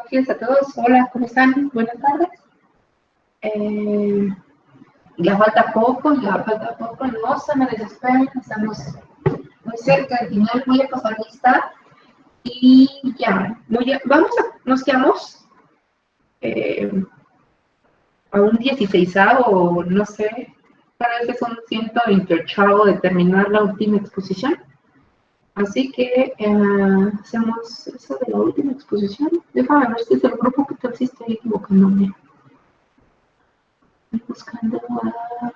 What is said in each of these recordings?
Buenos días a todos. Hola, ¿cómo están? Buenas tardes. Ya falta poco, no se me desesperen, estamos muy cerca del final. Voy a pasar lista y ya, nos quedamos a un 16avo, no sé, tal vez es un 128avo de terminar la última exposición. Así que hacemos eso de la última exposición. Déjame ver si es el grupo que tal si estoy equivocándome. Estoy buscando a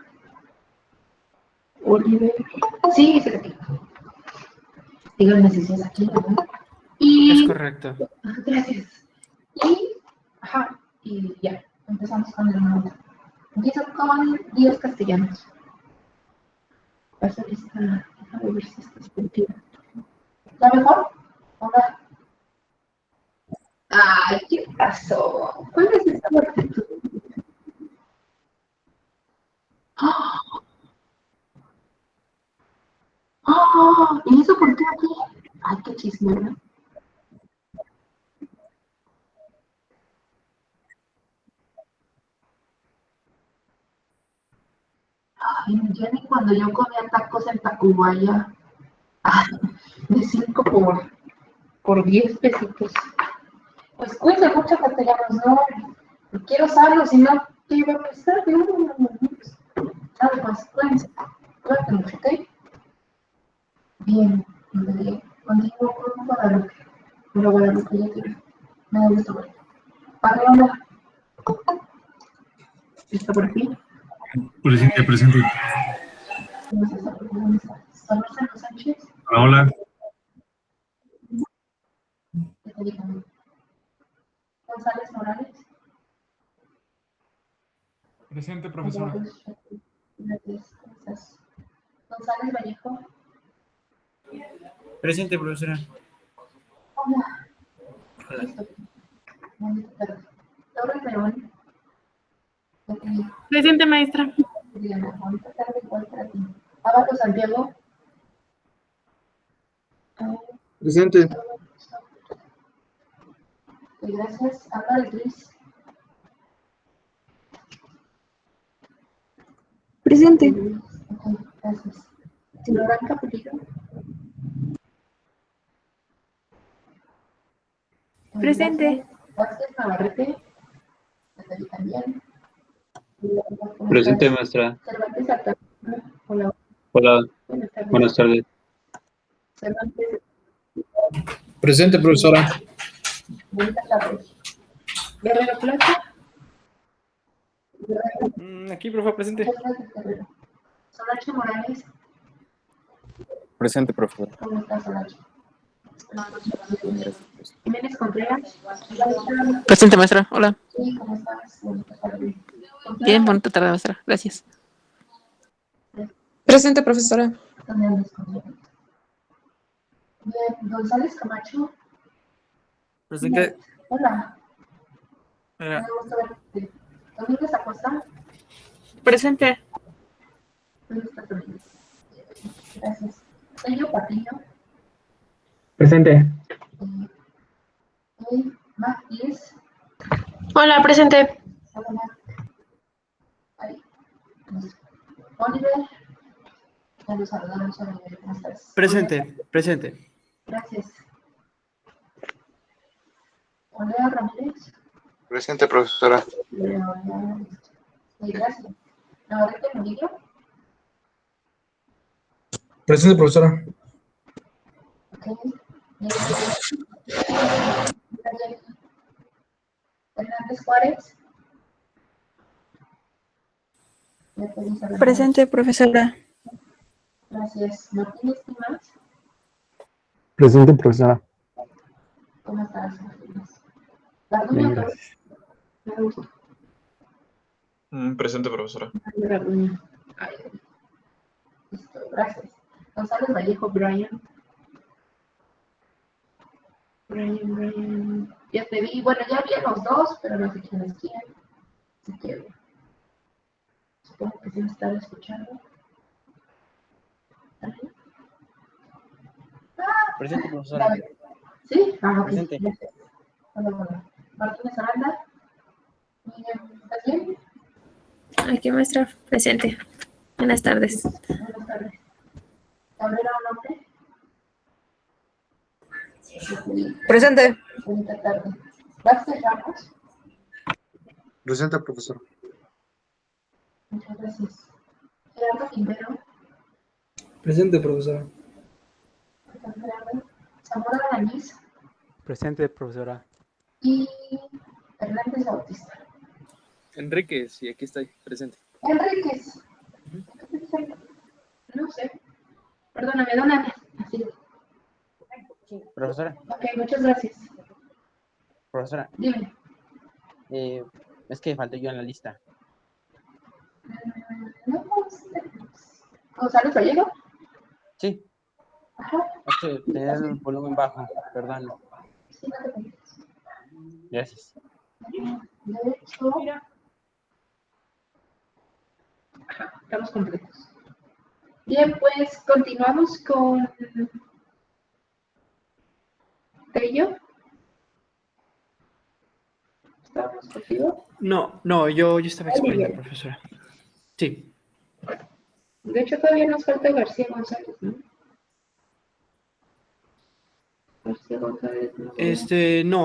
Oliver. Sí, es aquí. Díganme si es aquí, ¿verdad? Es correcto. Gracias. Y ya, empezamos con el nombre. Empiezo con Dios Castellanos. Pasa lista, déjame ver si está escrita. ¿Está mejor? Hola. Ay, ¿qué pasó? ¿Cuál es esta actitud? ¡Oh! ¿Y eso por qué aquí? Ay, qué chisme, ¿verdad? Ay, ya ni cuando yo comía tacos en Tacubaya, de 5 por 10 pesitos. Pues cuídense mucho, castellanos, no quiero usarlos, si no, ¿qué iba a pasar? No. Nada más, cuídense mucho, ¿ok? Bien, continúo con Guadalupe. Pero Guadalupe ya tiene. Me da gusto ver. Paola, ¿está por aquí? Presente. ¿Cómo se está? ¿Cómo está? ¿Marcelo Sánchez? Hola. ¿Qué te digo? González Morales. Presente, profesora. Gracias. González Vallejo. Presente, profesora. Hola. Hola. Listo. Torres León. Presente, maestra. Abajo Santiago. Presente. Gracias. Álvarez Luis. Presente. Gracias. Silván Capullo. Presente. Vázquez Navarrete. También. Presente, maestra. Cervantes Altamirano. Hola. Hola, Buenas tardes. buenas tardes. Cervantes. Presente, profesora. Buenas tardes. Guerrero Plata. Aquí, profe, presente. Muchas gracias, Guerrero. Solange Morales. Presente, profesora. ¿Cómo estás, Solange? Gracias. Jiménez Contreras. Presente, maestra. Hola. Sí, ¿cómo estás? Buenas tardes. Bien, bonita tarde, maestra. Gracias. Presente, profesora. ¿Dónde andas, Contreras? Bien, González Camacho. Presente. Hola. Me Hola. gusta verte. ¿Domínguez Acosta? Presente. ¿Dónde estás, Domínguez? Gracias. Sello Patiño. Presente. Matías. Hola, presente. Hola, Matt. Ahí. Oliver. Ya lo saludamos, Oliver. ¿Cómo estás? Presente. Gracias. Olea Ramírez. Presente, profesora. Gracias. Navarrete Murillo. Presente, profesora. Ok. Hernández Juárez. Presente, profesora. Gracias. Martínez Timas. Presente, profesora. ¿Cómo estás, Martínez? Bien, Garduño, gracias. me gusta. Presente, profesora. Garduño. Listo, gracias. González Vallejo, Brian. Brian. Ya te vi. Bueno, ya vi a los dos, pero no sé quién es quién. Así que supongo que sí me están escuchando. Presente, profesora. ¿Sí? Ok. Presente. Gracias. Hola, hola. Martínez Aranda. Miriam, ¿estás bien? Aquí maestra, presente. Buenas tardes. Buenas tardes. Cabrera Onofre. Presente. Bonita tarde. Vázquez Ramos. Presente, profesora. Muchas gracias. Gerardo Quintero. Presente, profesora. Zamora Arañiz. Presente, profesora. Y Hernández Bautista. Enrique, sí, aquí estoy, presente. Enríquez. No sé. Perdóname, dóname. Así. Profesora, Ok, muchas gracias. profesora, Dime. es que falté yo en la lista. No, González Vallejo. Sí, Ajá. es que tenía el volumen bajo, perdón. Sí, no te preocupes. Gracias. De hecho, estamos completos. Bien, pues continuamos con Tello. ¿Estamos contigo? No, yo estaba Ay, exponiendo, ay, ay. profesora. Sí. De hecho, todavía nos falta García González, ¿no? García González, no.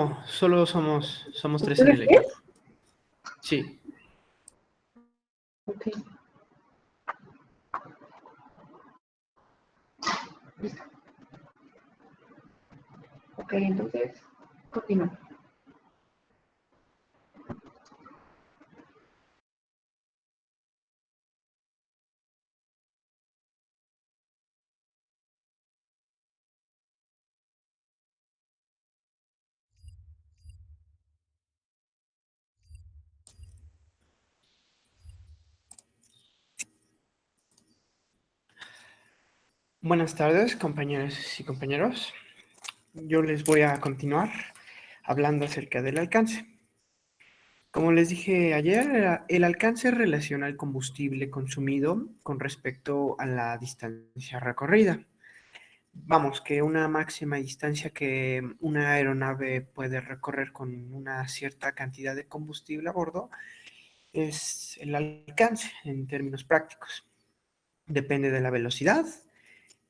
No, solo somos tres en ¿Ustedes el qué? equipo. Sí. Ok. Listo. Ok, entonces, continuamos. Buenas tardes, compañeras y compañeros. Yo les voy a continuar hablando acerca del alcance. Como les dije ayer, el alcance relaciona el combustible consumido con respecto a la distancia recorrida. Vamos, que una máxima distancia que una aeronave puede recorrer con una cierta cantidad de combustible a bordo es el alcance en términos prácticos. Depende de la velocidad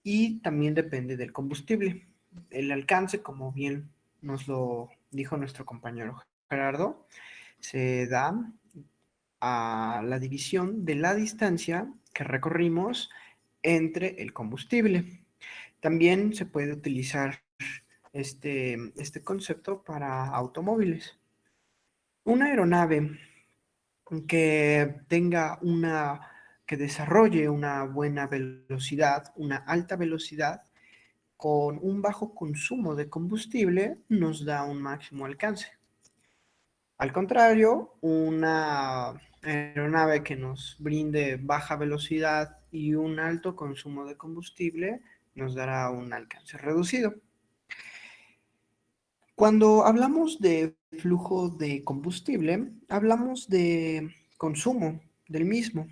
y también depende del combustible. El alcance, como bien nos lo dijo nuestro compañero Gerardo, se da a la división de la distancia que recorrimos entre el combustible. También se puede utilizar este concepto para automóviles. Una aeronave que desarrolle una buena velocidad, una alta velocidad, con un bajo consumo de combustible, nos da un máximo alcance. Al contrario, una aeronave que nos brinde baja velocidad y un alto consumo de combustible nos dará un alcance reducido. Cuando hablamos de flujo de combustible, hablamos de consumo del mismo.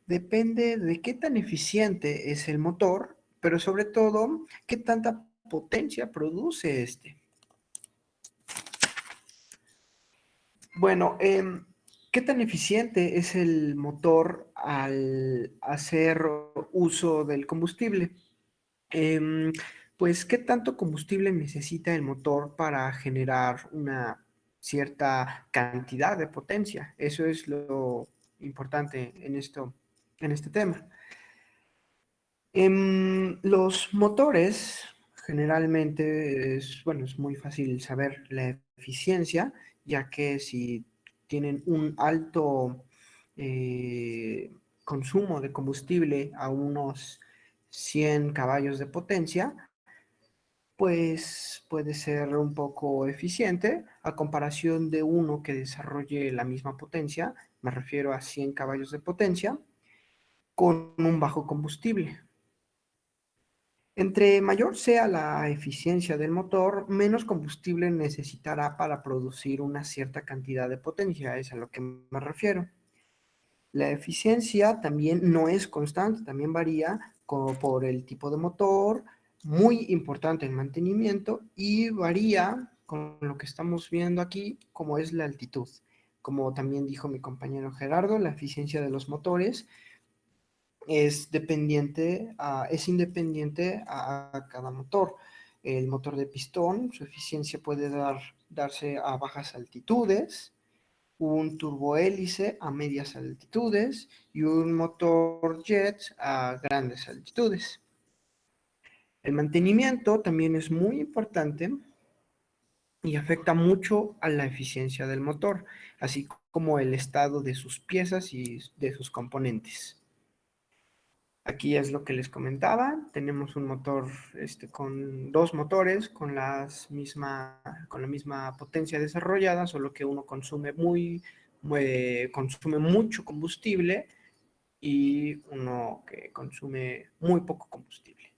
Depende de qué tan eficiente es el motor, pero sobre todo, qué tanta potencia produce este. Bueno, ¿qué tan eficiente es el motor al hacer uso del combustible? Em, pues, ¿qué tanto combustible necesita el motor para generar una cierta cantidad de potencia? Eso es lo importante en este tema. Los motores generalmente es muy fácil saber la eficiencia, ya que si tienen un alto consumo de combustible a unos 100 caballos de potencia, pues puede ser un poco eficiente a comparación de uno que desarrolle la misma potencia, me refiero a 100 caballos de potencia, con un bajo combustible. Entre mayor sea la eficiencia del motor, menos combustible necesitará para producir una cierta cantidad de potencia, es a lo que me refiero. La eficiencia también no es constante, también varía por el tipo de motor, muy importante en mantenimiento, y varía con lo que estamos viendo aquí, como es la altitud. Como también dijo mi compañero Gerardo, la eficiencia de los motores es independiente a cada motor. El motor de pistón, su eficiencia puede darse a bajas altitudes, un turbohélice a medias altitudes y un motor jet a grandes altitudes. El mantenimiento también es muy importante y afecta mucho a la eficiencia del motor, así como el estado de sus piezas y de sus componentes. Aquí es lo que les comentaba, tenemos un motor con dos motores con la misma potencia desarrollada, solo que uno consume mucho combustible y uno que consume muy poco combustible.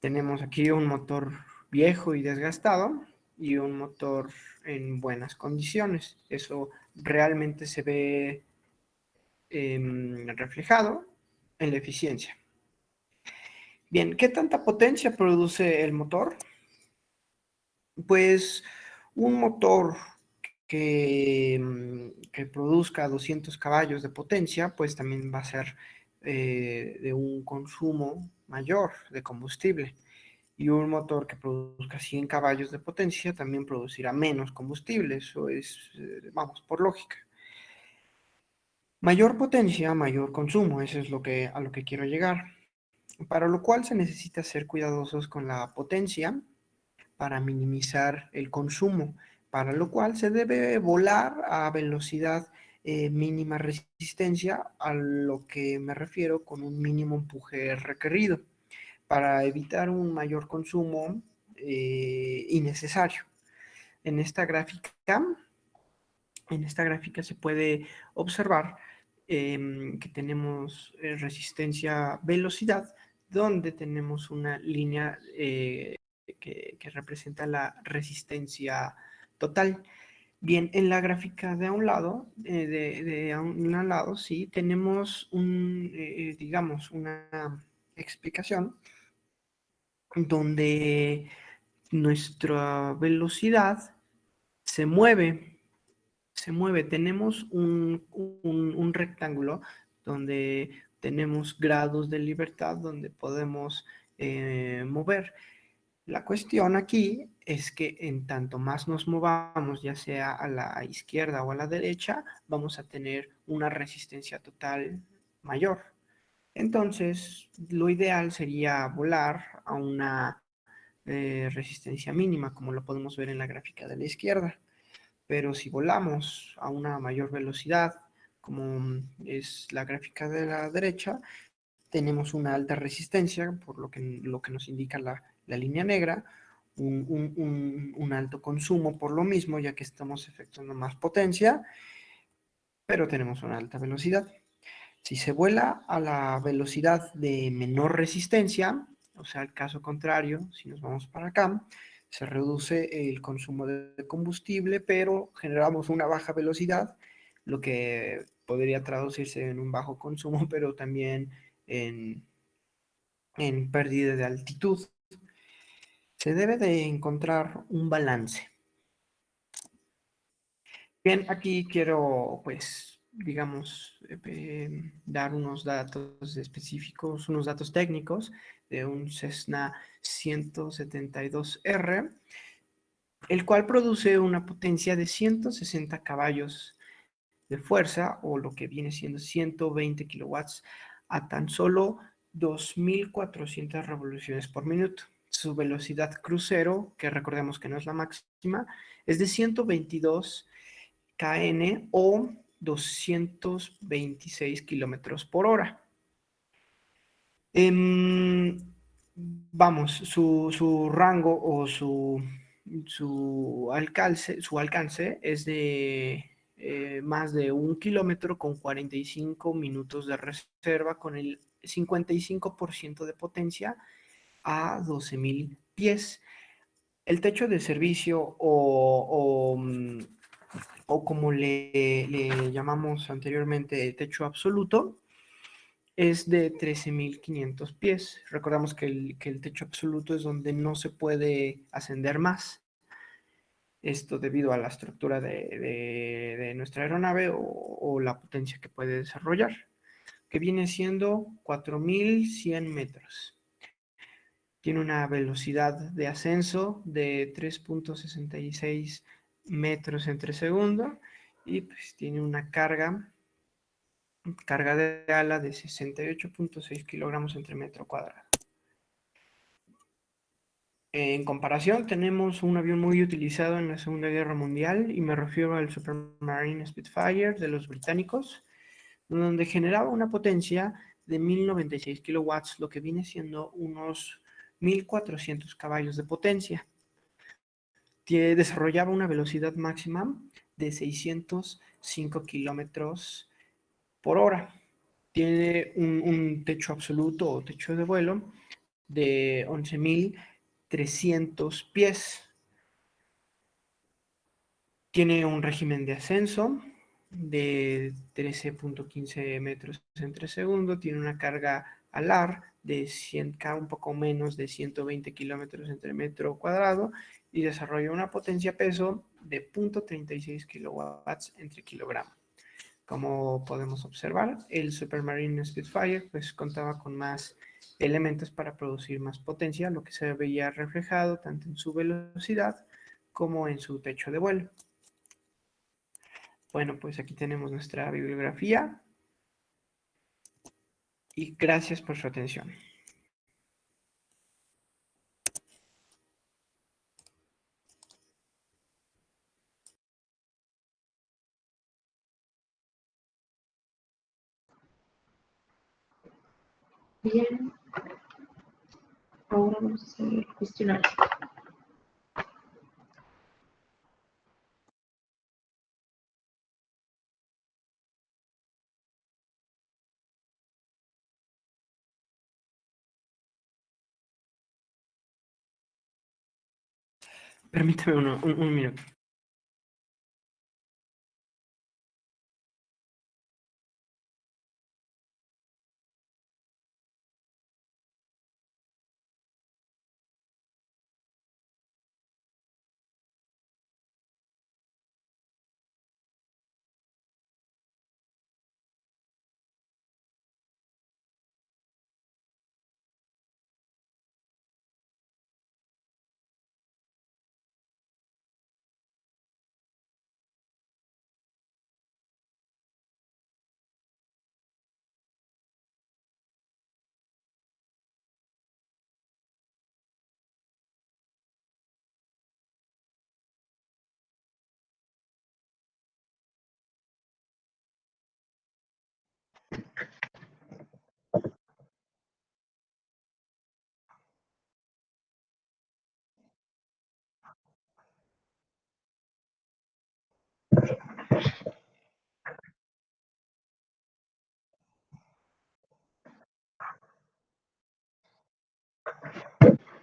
Tenemos aquí un motor viejo y desgastado y un motor en buenas condiciones. Eso realmente se ve reflejado en la eficiencia. Bien, ¿qué tanta potencia produce el motor? Pues un motor que produzca 200 caballos de potencia, pues también va a ser de un consumo mayor de combustible. Y un motor que produzca 100 caballos de potencia también producirá menos combustible. Eso es, vamos, por lógica. Mayor potencia, mayor consumo. Eso es a lo que quiero llegar. Para lo cual se necesita ser cuidadosos con la potencia para minimizar el consumo, para lo cual se debe volar a velocidad mínima resistencia, a lo que me refiero con un mínimo empuje requerido, para evitar un mayor consumo innecesario. En esta gráfica se puede observar que tenemos resistencia-velocidad, donde tenemos una línea que representa la resistencia total. Bien, en la gráfica de a un lado, sí, tenemos digamos, una explicación donde nuestra velocidad se mueve. Tenemos un rectángulo donde tenemos grados de libertad donde podemos mover. La cuestión aquí es que en tanto más nos movamos, ya sea a la izquierda o a la derecha, vamos a tener una resistencia total mayor. Entonces, lo ideal sería volar a una resistencia mínima, como lo podemos ver en la gráfica de la izquierda. Pero si volamos a una mayor velocidad, como es la gráfica de la derecha, tenemos una alta resistencia, por lo que nos indica la línea negra, un alto consumo por lo mismo, ya que estamos efectuando más potencia, pero tenemos una alta velocidad. Si se vuela a la velocidad de menor resistencia, o sea, el caso contrario, si nos vamos para acá, se reduce el consumo de combustible, pero generamos una baja velocidad, lo que podría traducirse en un bajo consumo, pero también en pérdida de altitud. Se debe de encontrar un balance. Bien, aquí quiero, pues, digamos, dar unos datos específicos, unos datos técnicos de un Cessna 172R, el cual produce una potencia de 160 caballos de fuerza, o lo que viene siendo 120 kilowatts, a tan solo 2.400 revoluciones por minuto. Su velocidad crucero, que recordemos que no es la máxima, es de 122 kn o 226 kilómetros por hora. Vamos, su rango o su alcance es de más de 1 kilómetro con 45 minutos de reserva, con el 55% de potencia a 12.000 pies. El techo de servicio o como le llamamos anteriormente techo absoluto, es de 13.500 pies. Recordamos que el techo absoluto es donde no se puede ascender más. Esto debido a la estructura de nuestra aeronave o la potencia que puede desarrollar, que viene siendo 4.100 metros. Tiene una velocidad de ascenso de 3.66 metros entre segundo y pues tiene una carga de ala de 68.6 kilogramos entre metro cuadrado. En comparación, tenemos un avión muy utilizado en la Segunda Guerra Mundial y me refiero al Supermarine Spitfire de los británicos, donde generaba una potencia de 1.096 kilowatts, lo que viene siendo unos 1.400 caballos de potencia. Desarrollaba una velocidad máxima de 605 kilómetros por hora. Tiene un techo absoluto o techo de vuelo de 11.300 pies. Tiene un régimen de ascenso de 13.15 metros entre segundo. Tiene una carga alar de 100, un poco menos de 120 kilómetros entre metro cuadrado y desarrolla una potencia peso de 0.36 kilowatts entre kilogramo. Como podemos observar, el Supermarine Spitfire pues contaba con más elementos para producir más potencia, lo que se veía reflejado tanto en su velocidad como en su techo de vuelo. Bueno, pues aquí tenemos nuestra bibliografía y gracias por su atención. Bien, ahora vamos a hacer el cuestionario. Permítame un minuto.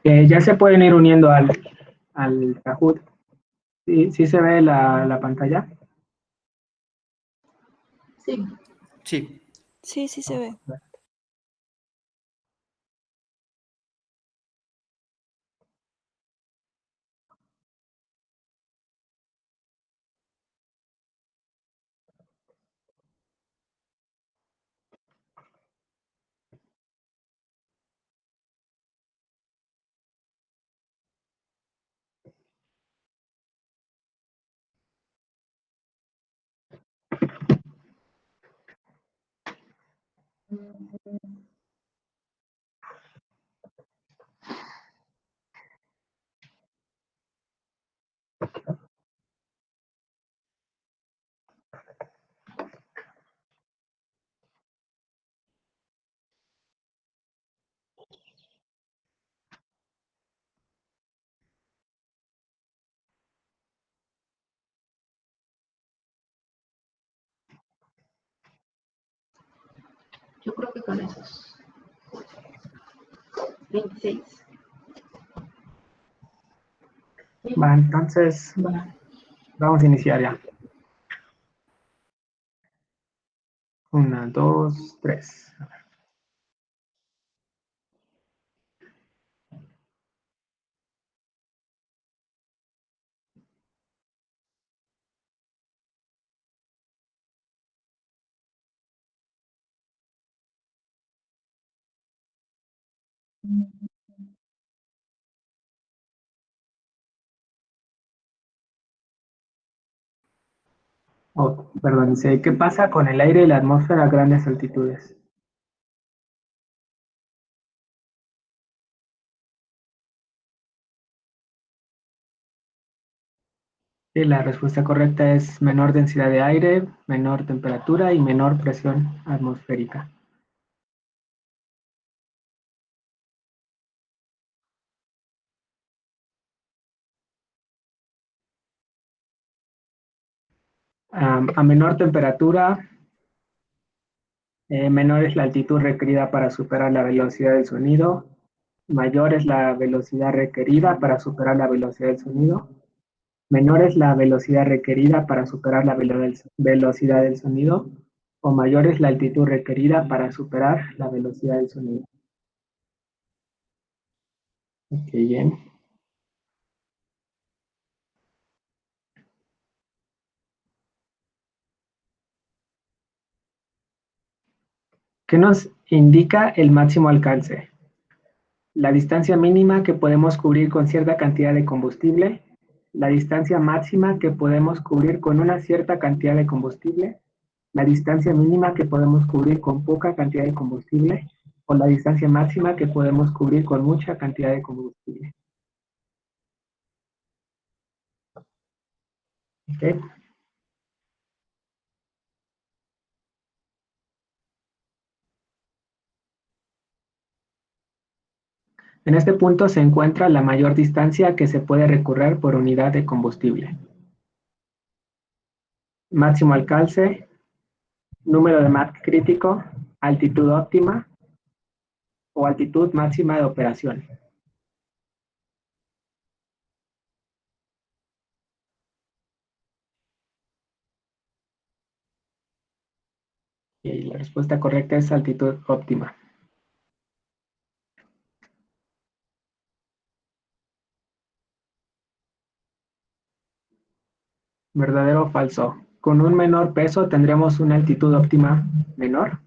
Ya se pueden ir uniendo al Kahoot. ¿Sí, sí se ve la pantalla? Sí, Sí. Sí, sí se ve. yo creo que con esos 26. Va, entonces vamos a iniciar ya. 1, 2, 3. Oh, perdón, dice, ¿qué pasa con el aire y la atmósfera a grandes altitudes? Y la respuesta correcta es menor densidad de aire, menor temperatura y menor presión atmosférica. A menor temperatura, menor es la altitud requerida para superar la velocidad del sonido, mayor es la velocidad requerida para superar la velocidad del sonido, menor es la velocidad requerida para superar la velocidad del sonido, o mayor es la altitud requerida para superar la velocidad del sonido. Ok, bien. ¿Qué nos indica el máximo alcance? La distancia mínima que podemos cubrir con cierta cantidad de combustible, la distancia máxima que podemos cubrir con una cierta cantidad de combustible, la distancia mínima que podemos cubrir con poca cantidad de combustible, o la distancia máxima que podemos cubrir con mucha cantidad de combustible. ¿Okay? En este punto se encuentra la mayor distancia que se puede recorrer por unidad de combustible. Máximo alcance, número de Mach crítico, altitud óptima o altitud máxima de operación. Y la respuesta correcta es altitud óptima. ¿Verdadero o falso? Con un menor peso tendremos una altitud óptima menor.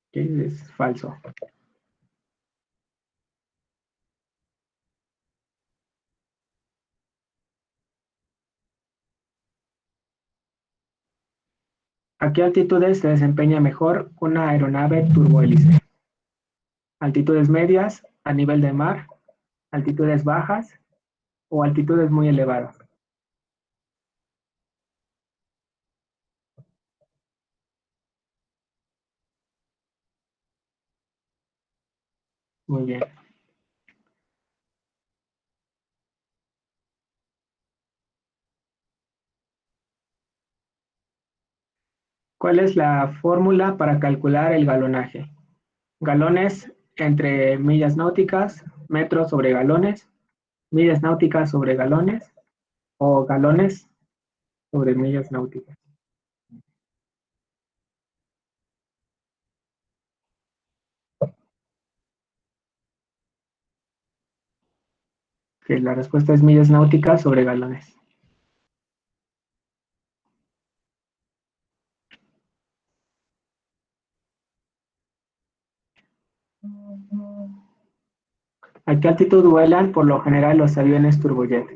¿Okay? Es falso. ¿A qué altitudes se desempeña mejor una aeronave turbohélice? Altitudes medias, a nivel de mar, altitudes bajas o altitudes muy elevadas. Muy bien. ¿Cuál es la fórmula para calcular el galonaje? Galones entre millas náuticas, metros sobre galones, millas náuticas sobre galones o galones sobre millas náuticas. Que la respuesta es millas náuticas sobre galones. ¿A qué altitud vuelan por lo general los aviones turbojet?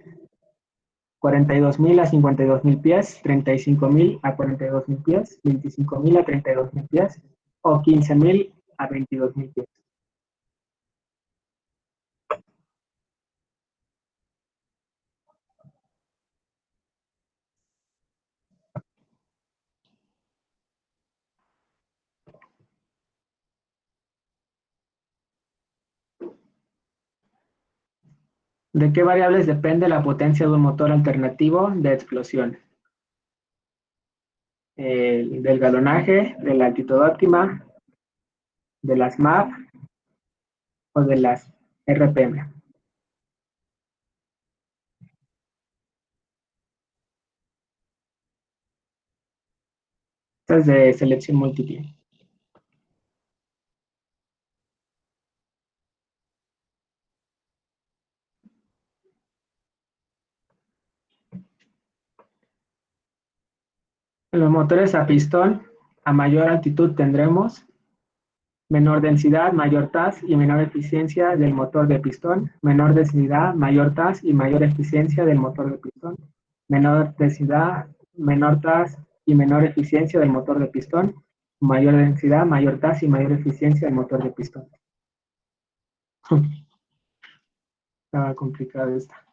42.000 a 52.000 pies, 35.000 a 42.000 pies, 25.000 a 32.000 pies o 15.000 a 22.000 pies. ¿De qué variables depende la potencia de un motor alternativo de explosión? Del galonaje, de la altitud óptima, de las MAP o de las RPM. Esta es de selección múltiple. En los motores a pistón, a mayor altitud tendremos menor densidad, mayor TAS y menor eficiencia del motor de pistón, menor densidad, mayor TAS y mayor eficiencia del motor de pistón, menor densidad, menor TAS y menor eficiencia del motor de pistón, mayor densidad, mayor TAS y mayor eficiencia del motor de pistón. Estaba complicado esta.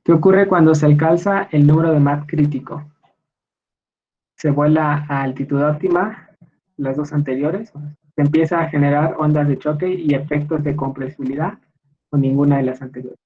¿Qué ocurre cuando se alcanza el número de Mach crítico? Se vuela a altitud óptima, las dos anteriores, se empieza a generar ondas de choque y efectos de compresibilidad, o ninguna de las anteriores.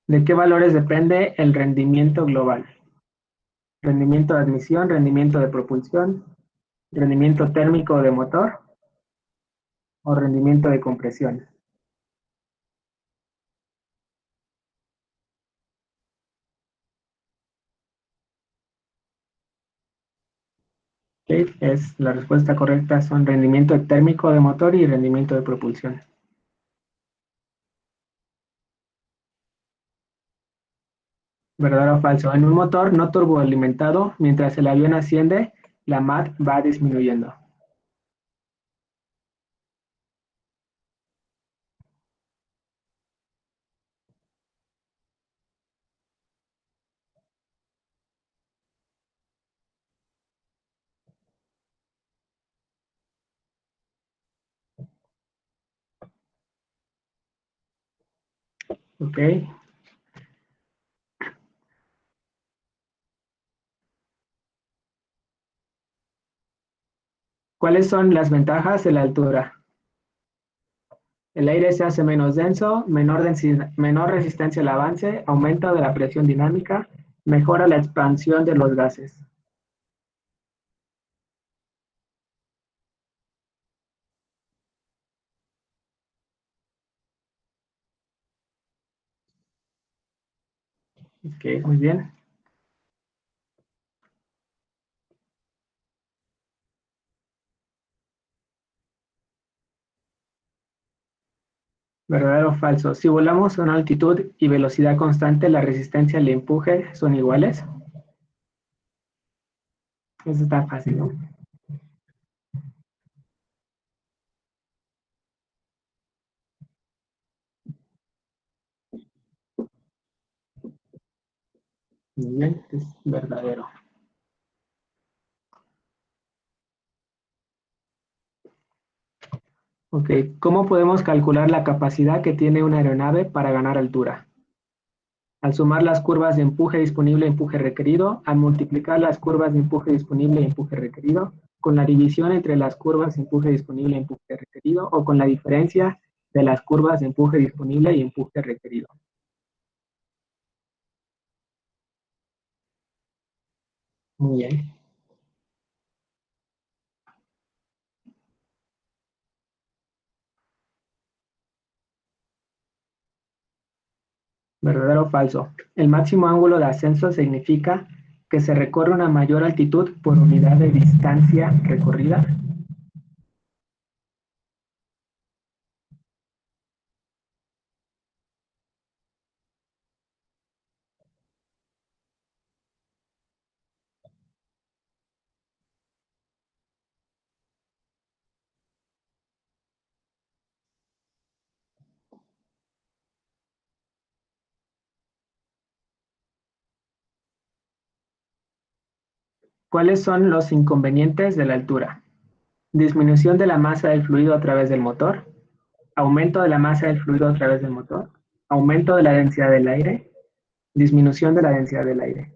¿De qué valores depende el rendimiento global? Rendimiento de admisión, rendimiento de propulsión, rendimiento térmico de motor o rendimiento de compresión. ¿Okay? La respuesta correcta son rendimiento térmico de motor y rendimiento de propulsión. ¿Verdadero o falso? En un motor no turboalimentado, mientras el avión asciende, la Mach va disminuyendo. ¿Ok? ¿Cuáles son las ventajas de la altura? El aire se hace menos denso, menor resistencia al avance, aumento de la presión dinámica, mejora la expansión de los gases. Ok, muy bien. ¿Verdadero o falso? Si volamos a una altitud y velocidad constante, la resistencia al empuje son iguales. Eso está fácil, ¿no? Muy bien, es verdadero. Ok, ¿cómo podemos calcular la capacidad que tiene una aeronave para ganar altura? Al sumar las curvas de empuje disponible y empuje requerido, al multiplicar las curvas de empuje disponible y empuje requerido, con la división entre las curvas de empuje disponible y empuje requerido, o con la diferencia de las curvas de empuje disponible y empuje requerido. Muy bien. ¿Verdadero o falso? El máximo ángulo de ascenso significa que se recorre una mayor altitud por unidad de distancia recorrida. ¿Cuáles son los inconvenientes de la altura? Disminución de la masa del fluido a través del motor, aumento de la masa del fluido a través del motor, aumento de la densidad del aire, disminución de la densidad del aire.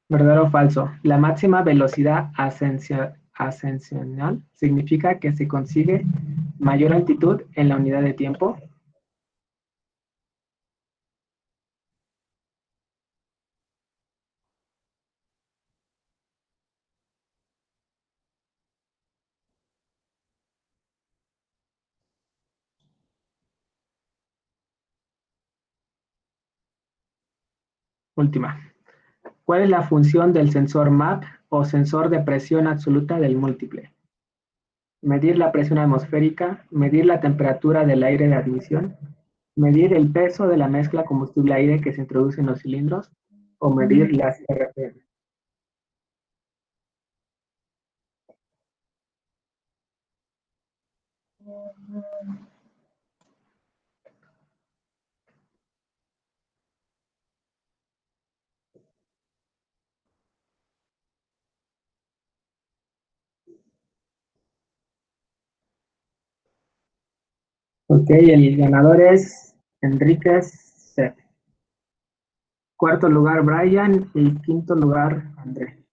¿Verdadero o falso? La máxima velocidad ascensional significa que se consigue Mayor altitud en la unidad de tiempo. Última. ¿Cuál es la función del sensor MAP o sensor de presión absoluta del múltiple? Medir la presión atmosférica, medir la temperatura del aire de admisión, medir el peso de la mezcla combustible-aire que se introduce en los cilindros o medir las RPM. Ok, el ganador es Enríquez C. Cuarto lugar, Brian, y quinto lugar, André.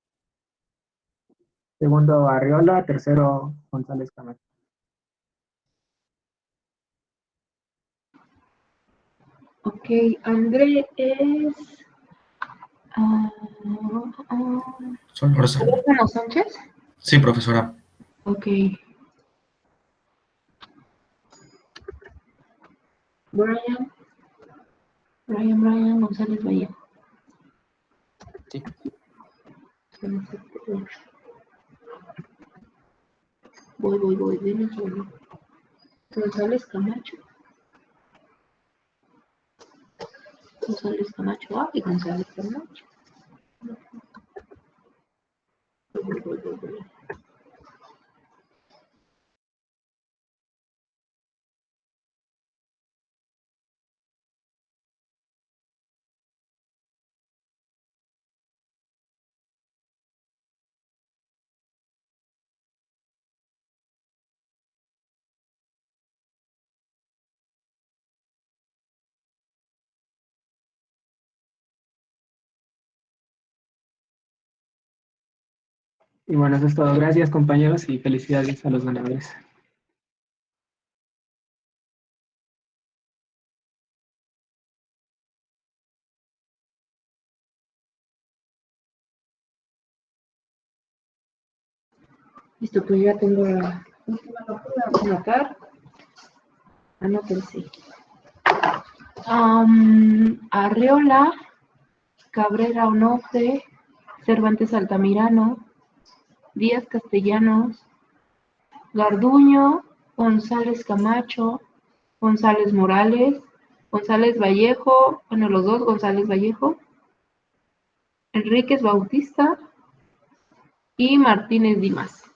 Segundo, Arriola, tercero, González Camacho. Ok, André es... Soy profesor. ¿Teléfono Sánchez? Sí, profesora. Ok. Brian González Vallejo. Sí. Voy, denme un segundo. González Camacho. González Camacho A y González Camacho. Voy. Y bueno, eso es todo. Gracias, compañeros, y felicidades a los ganadores. Listo, pues ya tengo la última locura. Vamos a anotar. Anótense. Arreola, Cabrera Onofre, Cervantes Altamirano, Díaz Castellanos, Garduño, González Camacho, González Morales, González Vallejo, bueno, los dos González Vallejo, Enríquez Bautista y Martínez Dimas.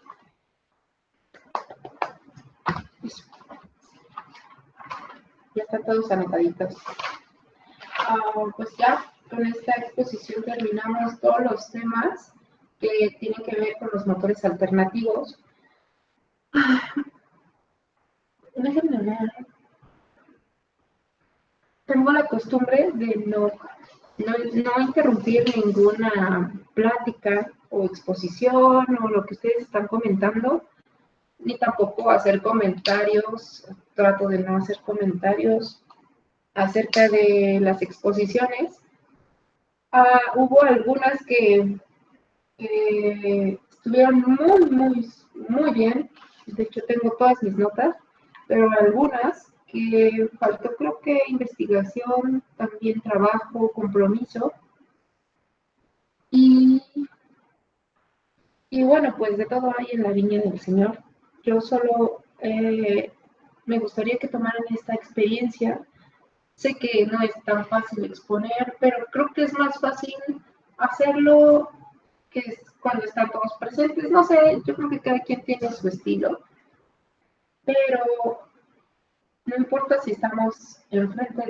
Ya están todos anotaditos. Pues ya con esta exposición terminamos todos los temas que tienen que ver con los motores alternativos. Déjenme ver. Tengo la costumbre de no interrumpir ninguna plática o exposición o lo que ustedes están comentando, ni tampoco hacer comentarios. Trato de no hacer comentarios acerca de las exposiciones. Hubo algunas que estuvieron muy bien. De hecho, tengo todas mis notas, pero algunas que faltó, creo que investigación, también trabajo, compromiso. Y bueno, pues de todo hay en la viña del Señor. Yo solo me gustaría que tomaran esta experiencia. Sé que no es tan fácil exponer, pero creo que es más fácil hacerlo que es cuando están todos presentes. No sé, yo creo que cada quien tiene su estilo, pero no importa si estamos enfrente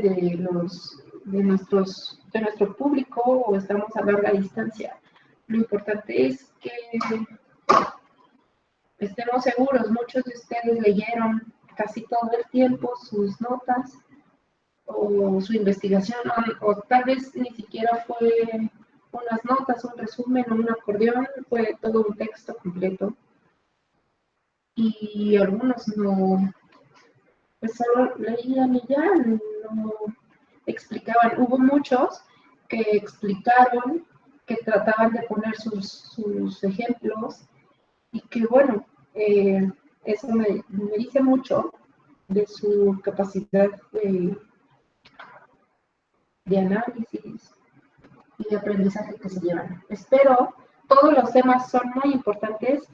de nuestro público o estamos a larga distancia. Lo importante es que estemos seguros. Muchos de ustedes leyeron casi todo el tiempo sus notas o su investigación, o tal vez ni siquiera fue unas notas, un resumen o un acordeón, fue todo un texto completo. Y algunos pues solo leían y ya, no explicaban. Hubo muchos que explicaron, que trataban de poner sus ejemplos y que bueno, eso me dice mucho de su capacidad de análisis y de aprendizaje que se llevan. Espero, todos los temas son muy importantes,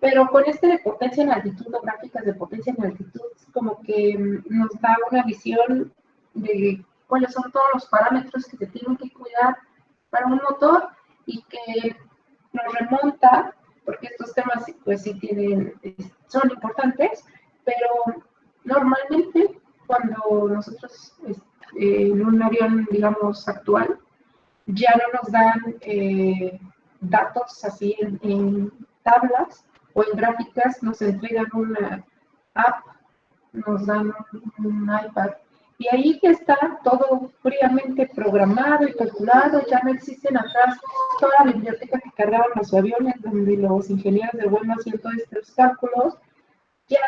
pero con este de potencia en altitud o gráficas de potencia en altitud, como que nos da una visión de cuáles son todos los parámetros que se tienen que cuidar para un motor y que nos remonta, porque estos temas pues sí son importantes, pero normalmente cuando nosotros en un avión, digamos, actual, ya no nos dan datos así en tablas o en gráficas, nos entregan una app, nos dan un iPad, y ahí ya está todo fríamente programado y calculado, ya no existen atrás toda la biblioteca que cargaban los aviones, donde los ingenieros de vuelo hacían todos estos cálculos, ya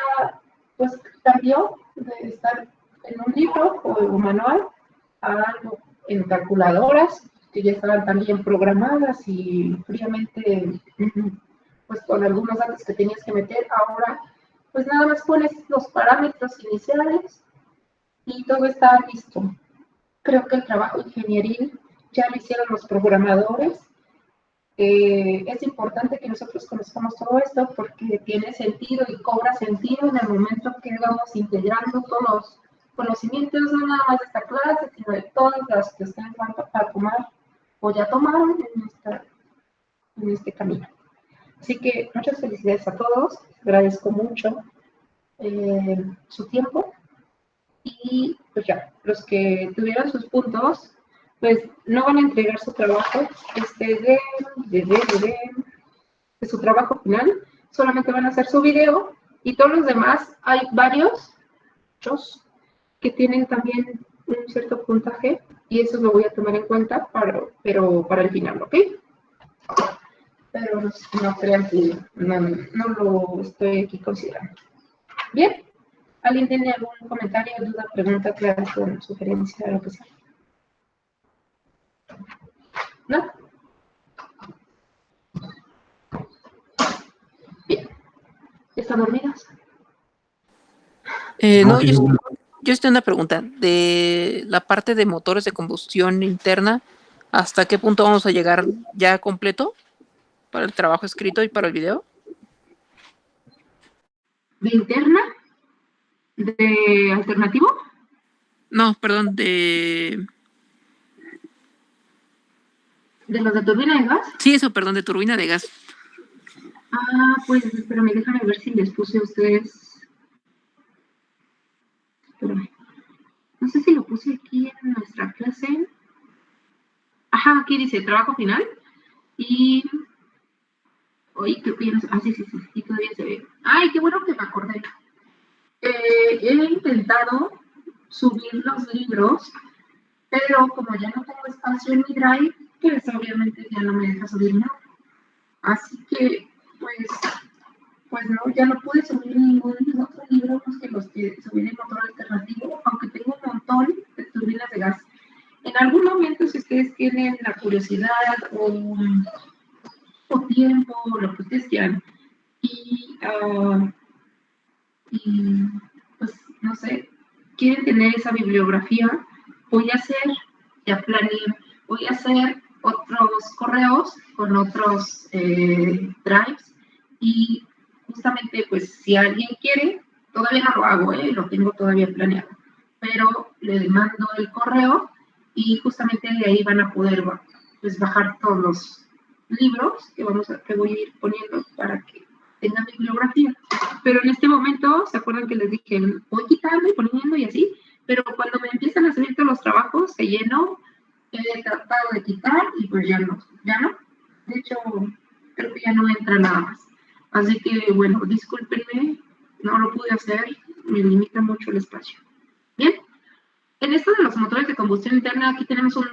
pues cambió de estar en un libro o manual a algo en calculadoras, que ya estaban también programadas y fríamente, pues con algunos datos que tenías que meter. Ahora, pues nada más pones los parámetros iniciales y todo está listo. Creo que el trabajo ingenieril ya lo hicieron los programadores. Es importante que nosotros conozcamos todo esto porque tiene sentido y cobra sentido en el momento que vamos integrando todos los conocimientos, no nada más de esta clase, sino de todas las que ustedes van a tomar o ya tomaron en este camino. Así que muchas felicidades a todos, agradezco mucho su tiempo y pues ya, los que tuvieron sus puntos, pues no van a entregar su trabajo de su trabajo final, solamente van a hacer su video y todos los demás, hay varios, muchos, que tienen también un cierto puntaje y eso lo voy a tomar en cuenta, pero para el final, ¿ok? Pero no crean que no lo estoy aquí considerando. Bien, ¿alguien tiene algún comentario, duda, pregunta, aclaración, sugerencia, lo que sea? ¿No? Bien. ¿Están dormidas? No, yo tengo una pregunta. De la parte de motores de combustión interna, ¿hasta qué punto vamos a llegar ya completo para el trabajo escrito y para el video? ¿De interna? ¿De alternativo? No, perdón, de... ¿De los de turbina de gas? Sí, eso, perdón, de turbina de gas. Ah, pues, espérame, déjame ver si les puse a ustedes. Espérame. No sé si lo puse aquí en nuestra clase. Ajá, aquí dice trabajo final. Y... Oye, creo que ya no sé. Ah, sí, y todavía se ve. Ay, qué bueno que me acordé. He intentado subir los libros, pero como ya no tengo espacio en mi drive, pues obviamente ya no me deja subir nada. Así que, pues no, ya no pude subir ningún otro libro más que los que subí en motor alternativo, aunque tengo un montón de turbinas de gas. En algún momento, si ustedes tienen la curiosidad o tiempo, o lo que ustedes quieran, y pues, no sé, quieren tener esa bibliografía, voy a hacer otros correos con otros drives y justamente pues si alguien quiere, todavía no lo hago, lo tengo todavía planeado, pero le mando el correo y justamente de ahí van a poder pues, bajar todos los libros que voy a ir poniendo para que tengan bibliografía. Pero en este momento, ¿se acuerdan que les dije, voy quitando y poniendo y así? Pero cuando me empiezan a salir todos los trabajos, se llenó, he tratado de quitar y pues ya no. De hecho, creo que ya no entra nada más. Así que, bueno, discúlpenme, no lo pude hacer, me limita mucho el espacio. Bien, en esto de los motores de combustión interna, aquí tenemos una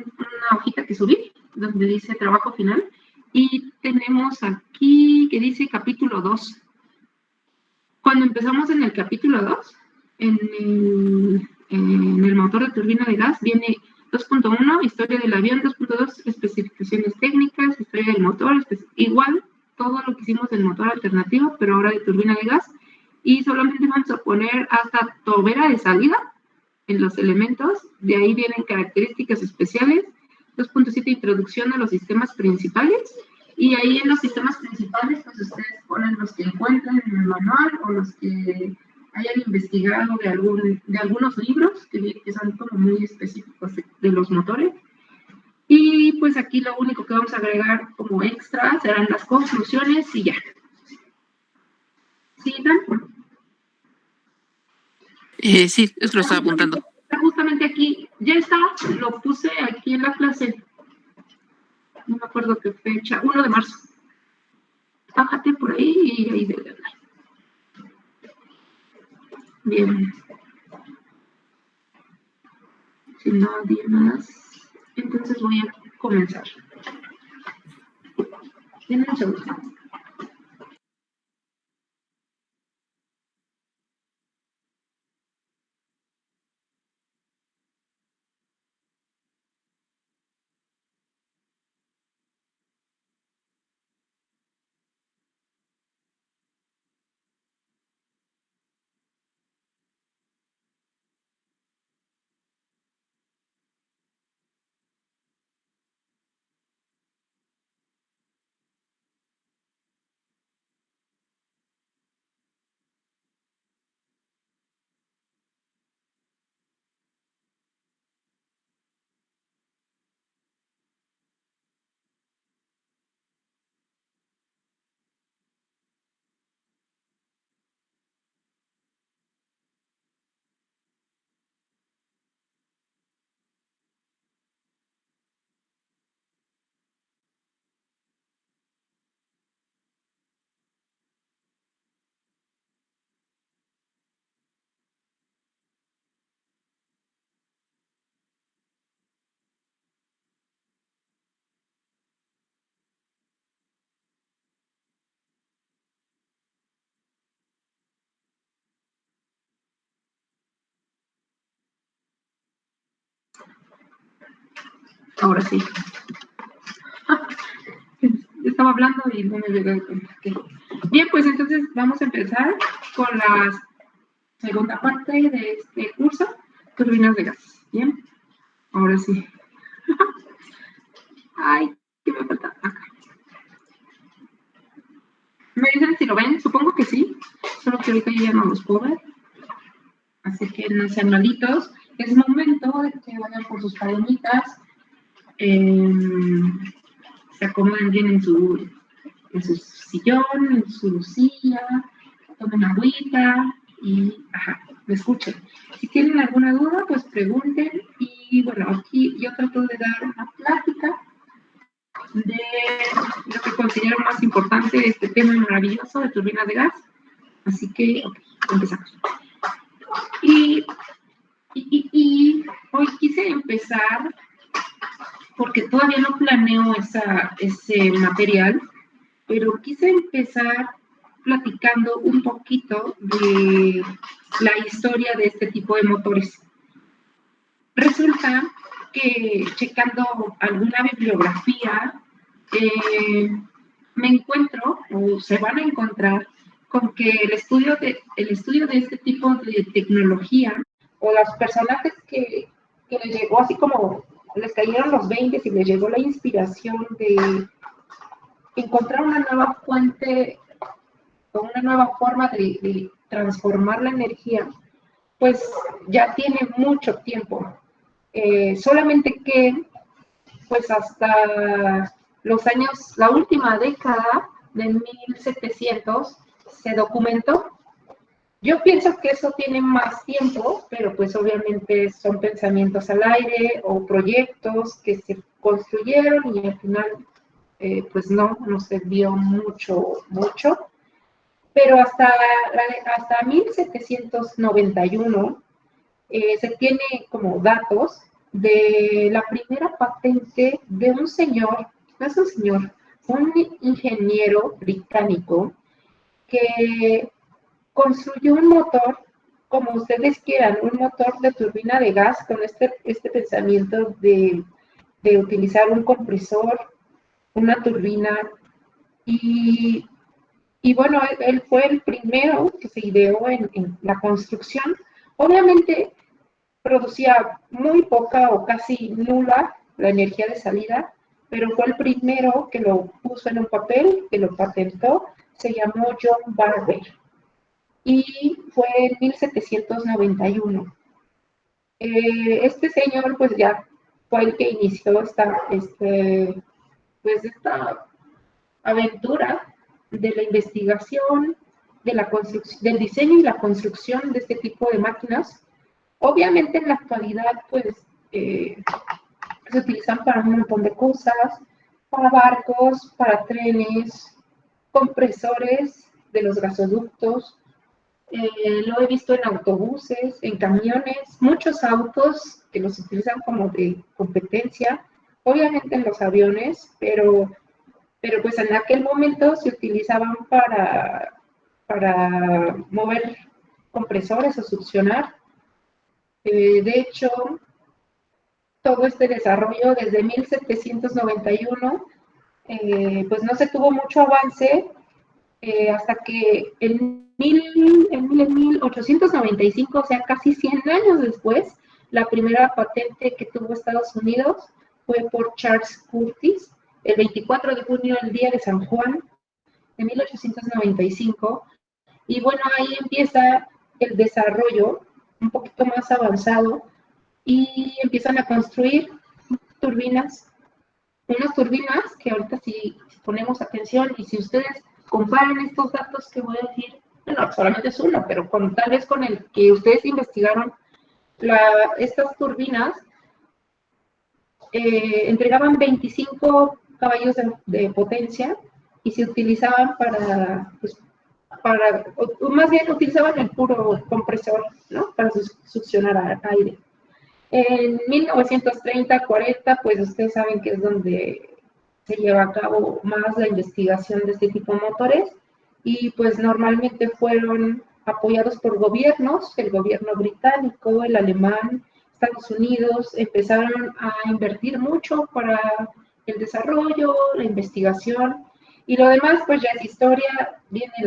hojita que subí, donde dice trabajo final, y tenemos aquí que dice capítulo 2. Cuando empezamos en el capítulo 2, en el motor de turbina de gas viene 2.1, historia del avión, 2.2, especificaciones técnicas, historia del motor, igual todo lo que hicimos del motor alternativo, pero ahora de turbina de gas, y solamente vamos a poner hasta tobera de salida en los elementos, de ahí vienen características especiales, 2.7, introducción a los sistemas principales, y ahí en los sistemas principales, pues ustedes ponen los que encuentren en el manual o los que hayan investigado de algunos libros que son como muy específicos de los motores. Y pues aquí lo único que vamos a agregar como extra serán las conclusiones y ya. ¿Sí, Dan? Sí, es lo estaba apuntando. Justamente aquí, ya está, lo puse aquí en la clase. No me acuerdo qué fecha, 1 de marzo. Bájate por ahí y ahí debe andar. Bien. Si no nadie más, entonces voy a comenzar. Denme un segundo. Ahora sí. Estaba hablando y no me había dado cuenta. Bien, pues entonces vamos a empezar con la segunda parte de este curso, turbinas de gas. Bien, ahora sí. Ay, ¿qué me falta? Acá. Me dicen si lo ven, supongo que sí, solo que ahorita yo ya no los puedo ver. Así que no sean malitos. Es momento de que vayan por sus palomitas. Se acomoden bien en su sillón, en su silla, tomen agüita y, me escuchen. Si tienen alguna duda, pues pregunten. Y bueno, aquí yo trato de dar una plática de lo que considero más importante de este tema maravilloso de turbinas de gas. Así que, ok, empezamos. Y hoy quise empezar, porque todavía no planeo ese material, pero quise empezar platicando un poquito de la historia de este tipo de motores. Resulta que checando alguna bibliografía, me encuentro, o se van a encontrar, con que el estudio de este tipo de tecnología, o los personajes que les llegó así como les cayeron los 20 y les llegó la inspiración de encontrar una nueva fuente o una nueva forma de transformar la energía, pues ya tiene mucho tiempo. Solamente que, pues hasta los años, la última década de 1700 se documentó. Yo pienso que eso tiene más tiempo, pero pues obviamente son pensamientos al aire o proyectos que se construyeron y al final pues no se vio mucho, pero hasta 1791 se tiene como datos de la primera patente de un señor, no es un señor, un ingeniero británico que construyó un motor como ustedes quieran, un motor de turbina de gas con este pensamiento de utilizar un compresor, una turbina, y bueno, él fue el primero que se ideó en la construcción. Obviamente producía muy poca o casi nula la energía de salida, pero fue el primero que lo puso en un papel, que lo patentó, se llamó John Barber, y fue en 1791. Este señor pues ya fue el que inició esta aventura de la investigación, de la del diseño y la construcción de este tipo de máquinas. Obviamente en la actualidad pues se utilizan para un montón de cosas, para barcos, para trenes, compresores de los gasoductos. Lo he visto en autobuses, en camiones, muchos autos que los utilizan como de competencia, obviamente en los aviones, pero pues en aquel momento se utilizaban para mover compresores o succionar. De hecho, todo este desarrollo desde 1791, pues no se tuvo mucho avance hasta que en 1895, o sea, casi 100 años después, la primera patente que tuvo Estados Unidos fue por Charles Curtis, el 24 de junio, el día de San Juan, de 1895. Y bueno, ahí empieza el desarrollo un poquito más avanzado y empiezan a construir turbinas, unas turbinas que ahorita si ponemos atención y si ustedes comparan estos datos que voy a decir, bueno, solamente es uno, pero tal vez con el que ustedes investigaron, estas turbinas entregaban 25 caballos de potencia y se utilizaban más bien utilizaban el puro compresor, ¿no? Para succionar aire. En 1930-40, pues ustedes saben que es donde se lleva a cabo más la investigación de este tipo de motores y pues normalmente fueron apoyados por gobiernos, el gobierno británico, el alemán, Estados Unidos, empezaron a invertir mucho para el desarrollo, la investigación y lo demás pues ya es historia, vienen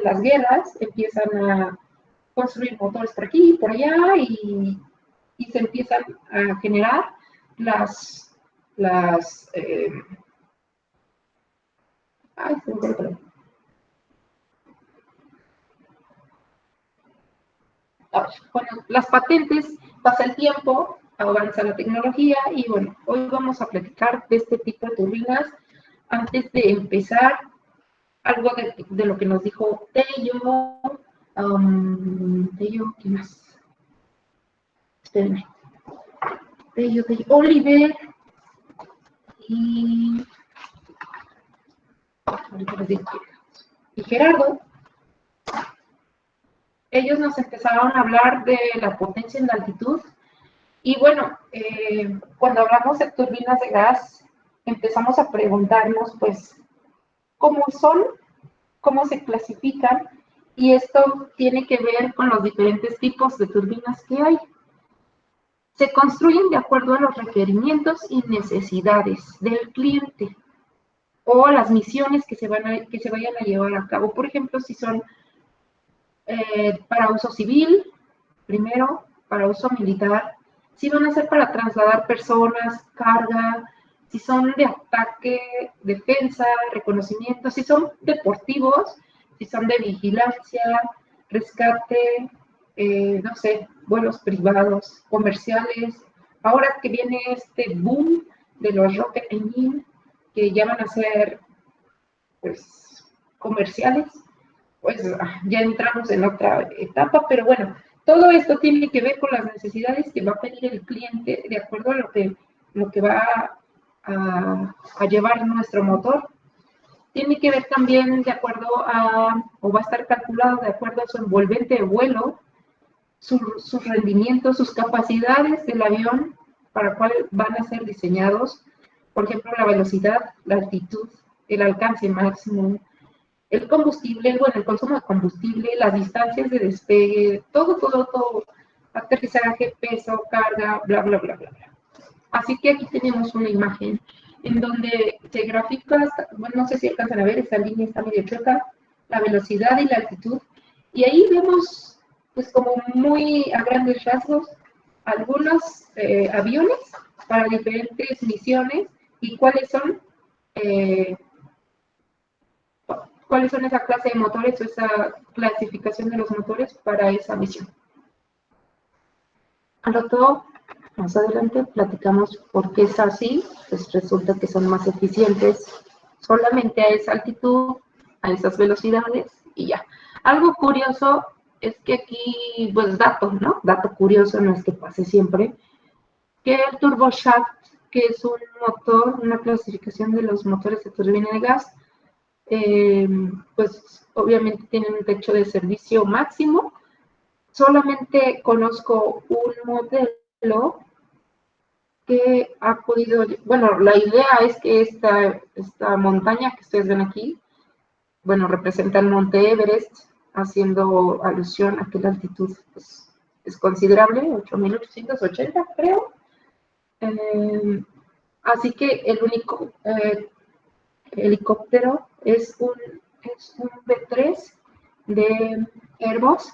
las guerras, empiezan a construir motores por aquí y por allá y se empiezan a generar las patentes, pasa el tiempo, avanza la tecnología y bueno, hoy vamos a platicar de este tipo de turbinas. Antes de empezar, algo de lo que nos dijo Tello, ¿qué más? Espérenme. Tello, Oliver y Gerardo. Ellos nos empezaron a hablar de la potencia en la altitud y bueno, cuando hablamos de turbinas de gas, empezamos a preguntarnos pues cómo son, cómo se clasifican y esto tiene que ver con los diferentes tipos de turbinas que hay. Se construyen de acuerdo a los requerimientos y necesidades del cliente o las misiones que se vayan a llevar a cabo. Por ejemplo, si son para uso civil, primero, para uso militar, si van a ser para trasladar personas, carga, si son de ataque, defensa, reconocimiento, si son deportivos, si son de vigilancia, rescate, no sé, vuelos privados, comerciales. Ahora que viene este boom de los rocket engine, que ya van a ser, pues, comerciales, pues ya entramos en otra etapa, pero bueno, todo esto tiene que ver con las necesidades que va a pedir el cliente de acuerdo a lo que va a llevar nuestro motor. Tiene que ver también de acuerdo o va a estar calculado de acuerdo a su envolvente de vuelo, sus rendimientos, sus capacidades del avión, para cuál van a ser diseñados, por ejemplo, la velocidad, la altitud, el alcance máximo, el combustible, bueno, el consumo de combustible, las distancias de despegue, todo, aterrizaje, peso, carga, bla, bla, bla, bla, bla. Así que aquí tenemos una imagen en donde se grafica, bueno, no sé si alcanzan a ver, esta línea está medio chueca, la velocidad y la altitud, y ahí vemos, pues como muy a grandes rasgos, algunos aviones para diferentes misiones y cuáles son esa clase de motores o esa clasificación de los motores para esa misión. Al rato, más adelante, platicamos por qué es así, pues resulta que son más eficientes solamente a esa altitud, a esas velocidades y ya. Algo curioso es que aquí, pues dato, ¿no? Dato curioso, no es que pase siempre, que el turboshaft, que es un motor, una clasificación de los motores de turbina de gas, pues obviamente tienen un techo de servicio máximo. Solamente conozco un modelo que ha podido, bueno, la idea es que esta montaña que ustedes ven aquí, bueno, representa el monte Everest, haciendo alusión a que la altitud pues, es considerable, 8.880 creo. Así que el único helicóptero es un B-3 de Airbus,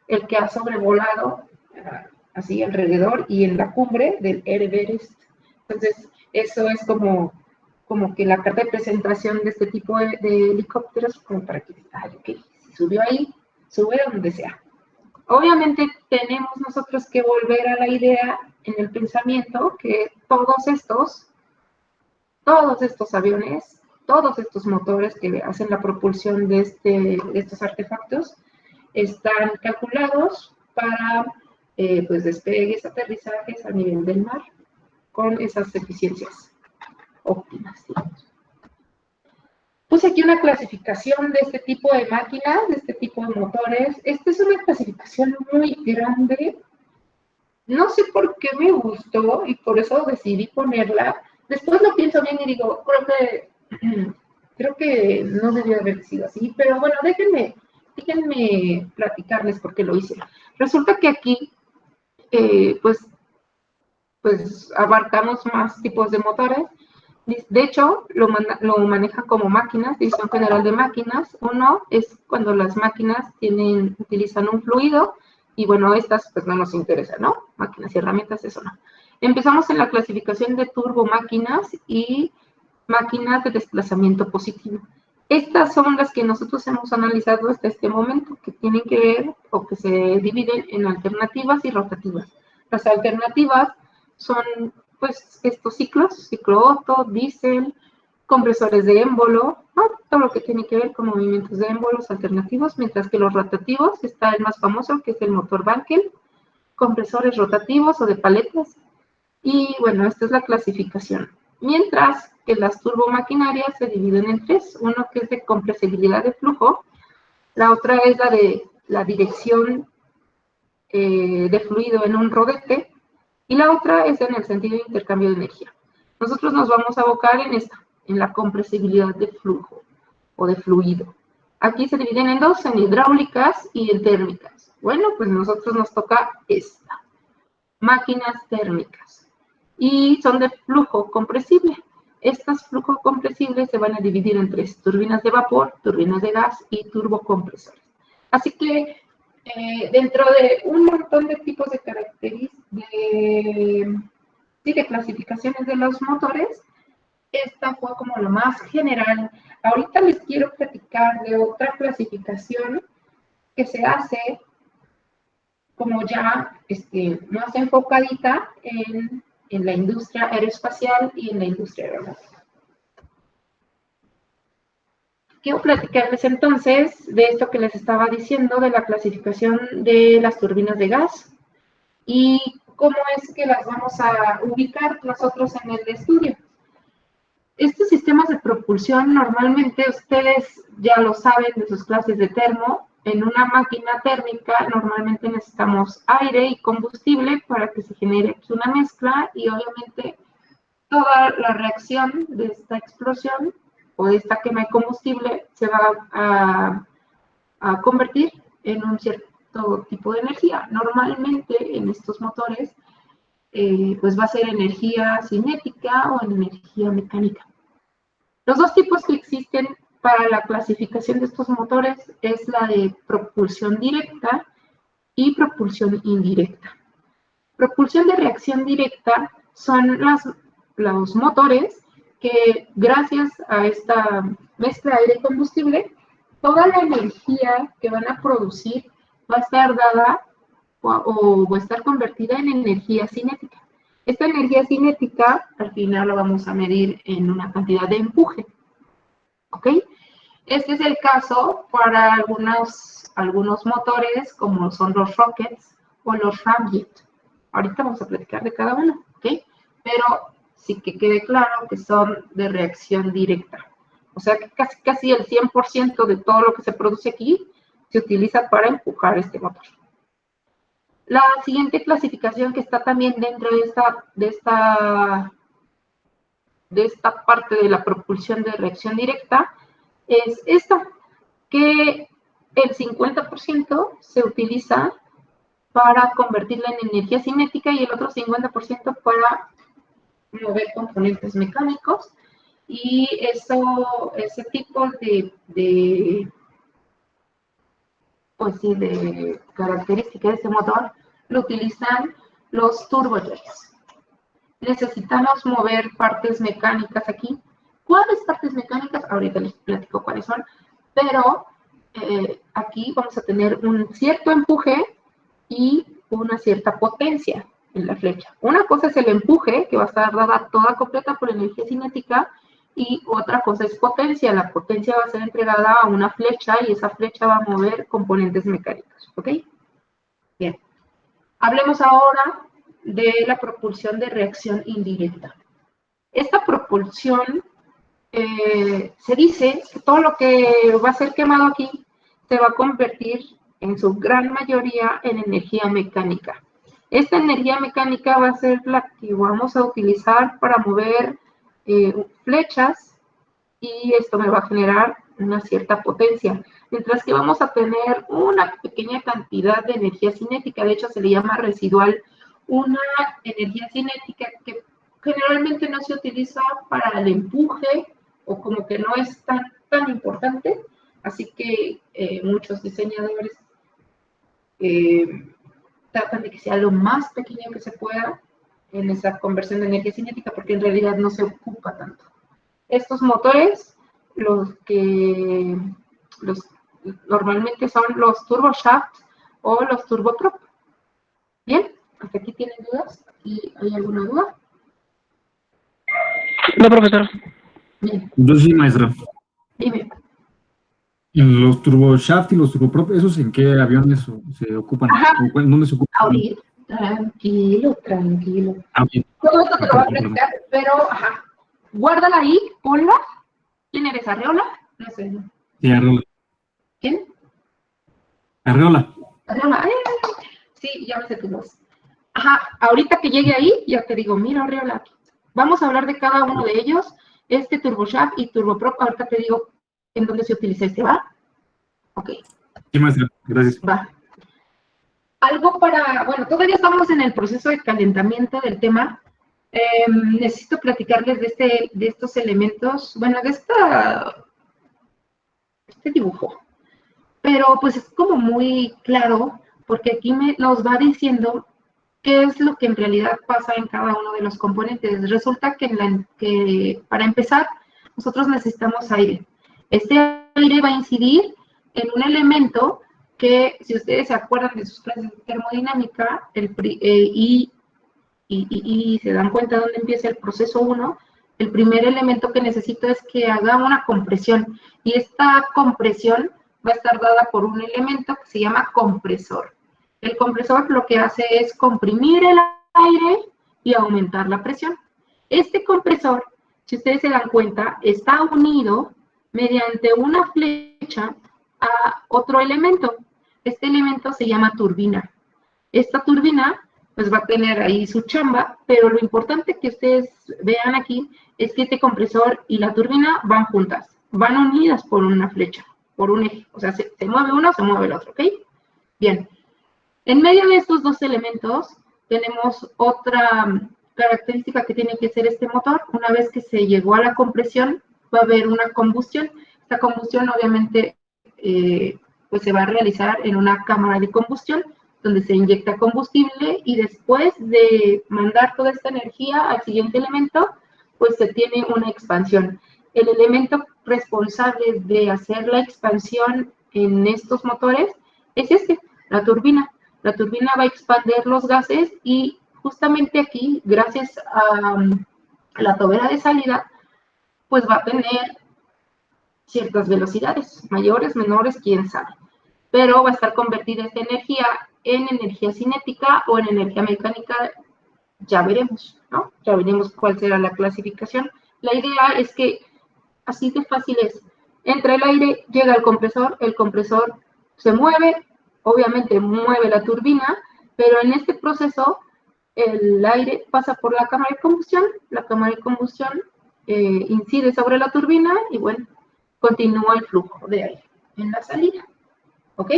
el que ha sobrevolado así alrededor y en la cumbre del Everest. Entonces, eso es como que la carta de presentación de este tipo de helicópteros, como para que, ok, si subió ahí, sube donde sea. Obviamente tenemos nosotros que volver a la idea en el pensamiento que todos estos aviones, todos estos motores que hacen la propulsión de estos artefactos, están calculados para pues despegues, aterrizajes a nivel del mar, con esas eficiencias óptimas, digamos. Puse aquí una clasificación de este tipo de máquinas, de este tipo de motores. Esta es una clasificación muy grande. No sé por qué me gustó y por eso decidí ponerla. Después lo pienso bien y digo, creo que no debió haber sido así, pero bueno, déjenme platicarles por qué lo hice. Resulta que aquí, pues abarcamos más tipos de motores. De hecho, lo manejan como máquinas, División General de Máquinas. Uno es cuando las máquinas utilizan un fluido, y bueno, estas pues no nos interesan, ¿no? Máquinas y herramientas, eso no. Empezamos en la clasificación de turbomáquinas y máquinas de desplazamiento positivo. Estas son las que nosotros hemos analizado hasta este momento, que tienen que ver o que se dividen en alternativas y rotativas. Las alternativas son pues estos ciclos, ciclo Otto, diésel, compresores de émbolo, ¿no? Todo lo que tiene que ver con movimientos de émbolos alternativos, mientras que los rotativos está el más famoso, que es el motor Wankel, compresores rotativos o de paletas, y bueno, esta es la clasificación. Mientras que las turbomaquinarias se dividen en tres, uno que es de compresibilidad de flujo, la otra es la de la dirección de fluido en un rodete, y la otra es en el sentido de intercambio de energía. Nosotros nos vamos a abocar en esta, en la compresibilidad de flujo o de fluido. Aquí se dividen en dos, en hidráulicas y en térmicas. Bueno, pues nosotros nos toca esta, máquinas térmicas. Y son de flujo compresible. Estas flujos compresibles se van a dividir en tres, turbinas de vapor, turbinas de gas y turbocompresores. Así que dentro de un montón de tipos de características, de clasificaciones de los motores, esta fue como lo más general. Ahorita les quiero platicar de otra clasificación que se hace como ya más enfocadita en la industria aeroespacial y en la industria aeronáutica. Quiero platicarles entonces de esto que les estaba diciendo de la clasificación de las turbinas de gas y cómo es que las vamos a ubicar nosotros en el estudio. Estos sistemas de propulsión normalmente ustedes ya lo saben de sus clases de termo. En una máquina térmica normalmente necesitamos aire y combustible para que se genere aquí una mezcla y obviamente toda la reacción de esta explosión o esta quema de combustible se va a convertir en un cierto tipo de energía. Normalmente en estos motores pues va a ser energía cinética o energía mecánica. Los dos tipos que existen para la clasificación de estos motores es la de propulsión directa y propulsión indirecta. Propulsión de reacción directa son los motores que gracias a esta mezcla de aire y combustible, toda la energía que van a producir va a estar dada o va a estar convertida en energía cinética. Esta energía cinética al final la vamos a medir en una cantidad de empuje. ¿Ok? Este es el caso para algunos motores como son los rockets o los ramjet. Ahorita vamos a platicar de cada uno, ¿ok? Pero sí que quede claro que son de reacción directa. O sea que casi el 100% de todo lo que se produce aquí se utiliza para empujar este motor. La siguiente clasificación que está también dentro de esta parte de la propulsión de reacción directa es esta, que el 50% se utiliza para convertirla en energía cinética y el otro 50% para mover componentes mecánicos. Y ese tipo de característica de este motor lo utilizan los turbojets. Necesitamos mover partes mecánicas aquí. ¿Cuáles partes mecánicas? Ahorita les platico cuáles son, pero aquí vamos a tener un cierto empuje y una cierta potencia en la flecha. Una cosa es el empuje, que va a estar dada toda completa por energía cinética, y otra cosa es potencia. La potencia va a ser entregada a una flecha y esa flecha va a mover componentes mecánicos, ¿ok? Bien. Hablemos ahora de la propulsión de reacción indirecta. Esta propulsión se dice que todo lo que va a ser quemado aquí se va a convertir en su gran mayoría en energía mecánica. Esta energía mecánica va a ser la que vamos a utilizar para mover flechas y esto me va a generar una cierta potencia, mientras que vamos a tener una pequeña cantidad de energía cinética, de hecho se le llama residual, una energía cinética que generalmente no se utiliza para el empuje o como que no es tan importante, así que muchos diseñadores tratan de que sea lo más pequeño que se pueda en esa conversión de energía cinética, porque en realidad no se ocupa tanto. Estos motores, normalmente son los turboshaft o los turboprop. Bien, hasta aquí tienen dudas. ¿Y hay alguna duda? No, profesor. Bien, Yo sí, maestra. dime. En los turboshaft y los turboprop, ¿esos en qué aviones se ocupan? Ajá. ¿O dónde se ocupan? Ahorita, tranquilo. Ah, bien. Todo esto te lo voy a platicar, pero ajá. Guárdala ahí, ponla. ¿Quién eres, Arreola? No sé. Sí, Arreola. ¿Quién? Arreola. Arreola. Sí, ya me sé tu voz. Ajá, ahorita que llegue ahí, ya te digo, mira, Arreola. Vamos a hablar de cada uno de ellos. Este turboshaft y turboprop, ahorita te digo en dónde se utiliza este, ¿va? Ok. Sí, maestra. Gracias. Va. Bueno, todavía estamos en el proceso de calentamiento del tema. Necesito platicarles de estos elementos, bueno, de este dibujo. Pero pues es como muy claro, porque aquí nos va diciendo qué es lo que en realidad pasa en cada uno de los componentes. Resulta que para empezar, nosotros necesitamos aire. Este aire va a incidir en un elemento que, si ustedes se acuerdan de sus clases de termodinámica, y se dan cuenta de dónde empieza el proceso 1, el primer elemento que necesito es que haga una compresión. Y esta compresión va a estar dada por un elemento que se llama compresor. El compresor lo que hace es comprimir el aire y aumentar la presión. Este compresor, si ustedes se dan cuenta, está unido mediante una flecha a otro elemento. Este elemento se llama turbina. Esta turbina pues va a tener ahí su chamba, pero lo importante que ustedes vean aquí es que este compresor y la turbina van juntas, van unidas por una flecha, por un eje, o sea, se mueve uno, se mueve el otro, ¿ok? Bien, en medio de estos dos elementos tenemos otra característica que tiene que ser este motor. Una vez que se llegó a la compresión, va a haber una combustión. Esta combustión obviamente pues se va a realizar en una cámara de combustión donde se inyecta combustible y después de mandar toda esta energía al siguiente elemento, pues se tiene una expansión. El elemento responsable de hacer la expansión en estos motores es la turbina. La turbina va a expandir los gases y justamente aquí, gracias a la tobera de salida, pues va a tener ciertas velocidades, mayores, menores, quién sabe. Pero va a estar convertida esta energía en energía cinética o en energía mecánica, ya veremos, ¿no? Ya veremos cuál será la clasificación. La idea es que así de fácil es. Entra el aire, llega el compresor se mueve, obviamente mueve la turbina, pero en este proceso el aire pasa por la cámara de combustión incide sobre la turbina y bueno, continúa el flujo de aire en la salida. ¿Ok?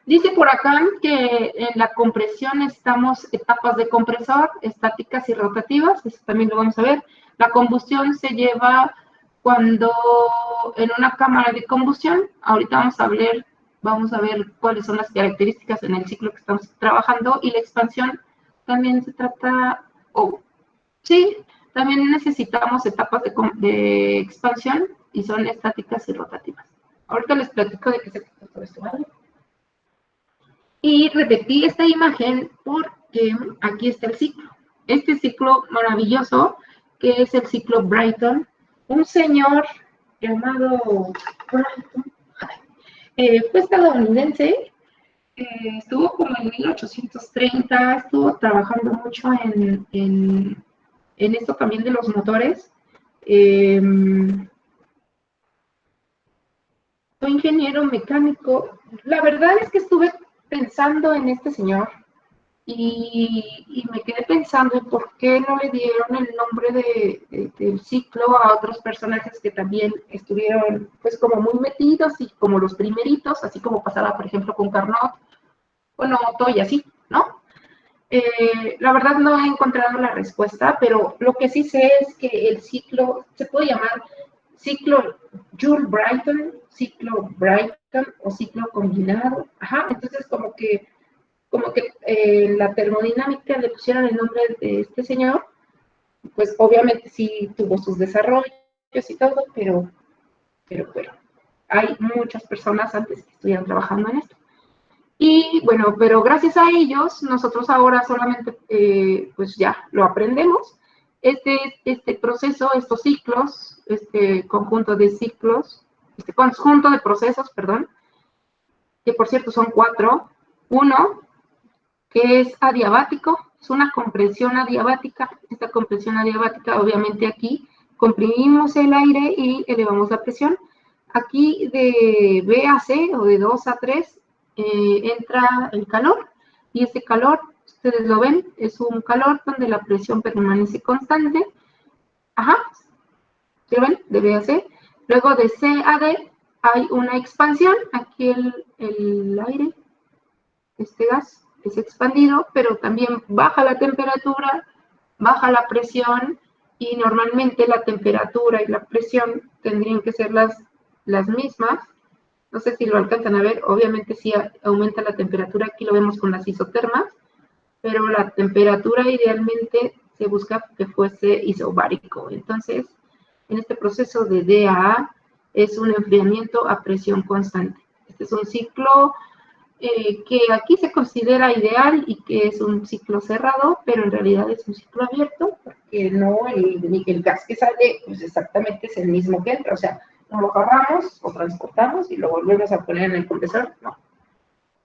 Dice por acá que en la compresión estamos etapas de compresor, estáticas y rotativas, eso también lo vamos a ver. La combustión se lleva cuando en una cámara de combustión, ahorita vamos a ver cuáles son las características en el ciclo que estamos trabajando, y la expansión también se trata, sí, también necesitamos etapas de expansión y son estáticas y rotativas. Ahorita les platico de qué se trata todo esto, ¿vale? Y repetí esta imagen porque aquí está el ciclo. Este ciclo maravilloso, que es el ciclo Brayton, un señor llamado Brayton, fue estadounidense, estuvo como en 1830, estuvo trabajando mucho en esto también de los motores. Soy ingeniero mecánico. La verdad es que estuve pensando en este señor y me quedé pensando en por qué no le dieron el nombre del ciclo a otros personajes que también estuvieron pues como muy metidos y como los primeritos, así como pasaba por ejemplo con Carnot, bueno, Otto y así, ¿no? La verdad no he encontrado la respuesta, pero lo que sí sé es que el ciclo se puede llamar ciclo Joule-Brayton, ciclo Brayton o ciclo combinado. Ajá, entonces como que la termodinámica le pusieron el nombre de este señor, pues obviamente sí tuvo sus desarrollos y todo, pero bueno, hay muchas personas antes que estuvieron trabajando en esto. Y bueno, pero gracias a ellos, nosotros ahora solamente, pues ya lo aprendemos. Este proceso, estos ciclos, este conjunto de ciclos, este conjunto de procesos, perdón, que por cierto son 4. Uno, que es adiabático, es una compresión adiabática. Esta compresión adiabática, obviamente aquí comprimimos el aire y elevamos la presión. Aquí de B a C o de 2 a 3 entra el calor, y este calor, ustedes lo ven, es un calor donde la presión permanece constante. Ajá, ¿sí lo ven? De B a C. Luego de C a D hay una expansión. Aquí el aire, este gas, es expandido, pero también baja la temperatura, baja la presión, y normalmente la temperatura y la presión tendrían que ser las mismas. No sé si lo alcanzan a ver, obviamente sí aumenta la temperatura, aquí lo vemos con las isotermas, pero la temperatura idealmente se busca que fuese isobárico. Entonces, en este proceso de D a A es un enfriamiento a presión constante. Este es un ciclo que aquí se considera ideal y que es un ciclo cerrado, pero en realidad es un ciclo abierto, porque no el gas que sale pues exactamente es el mismo que entra, o sea, no lo agarramos o transportamos y lo volvemos a poner en el compresor, no.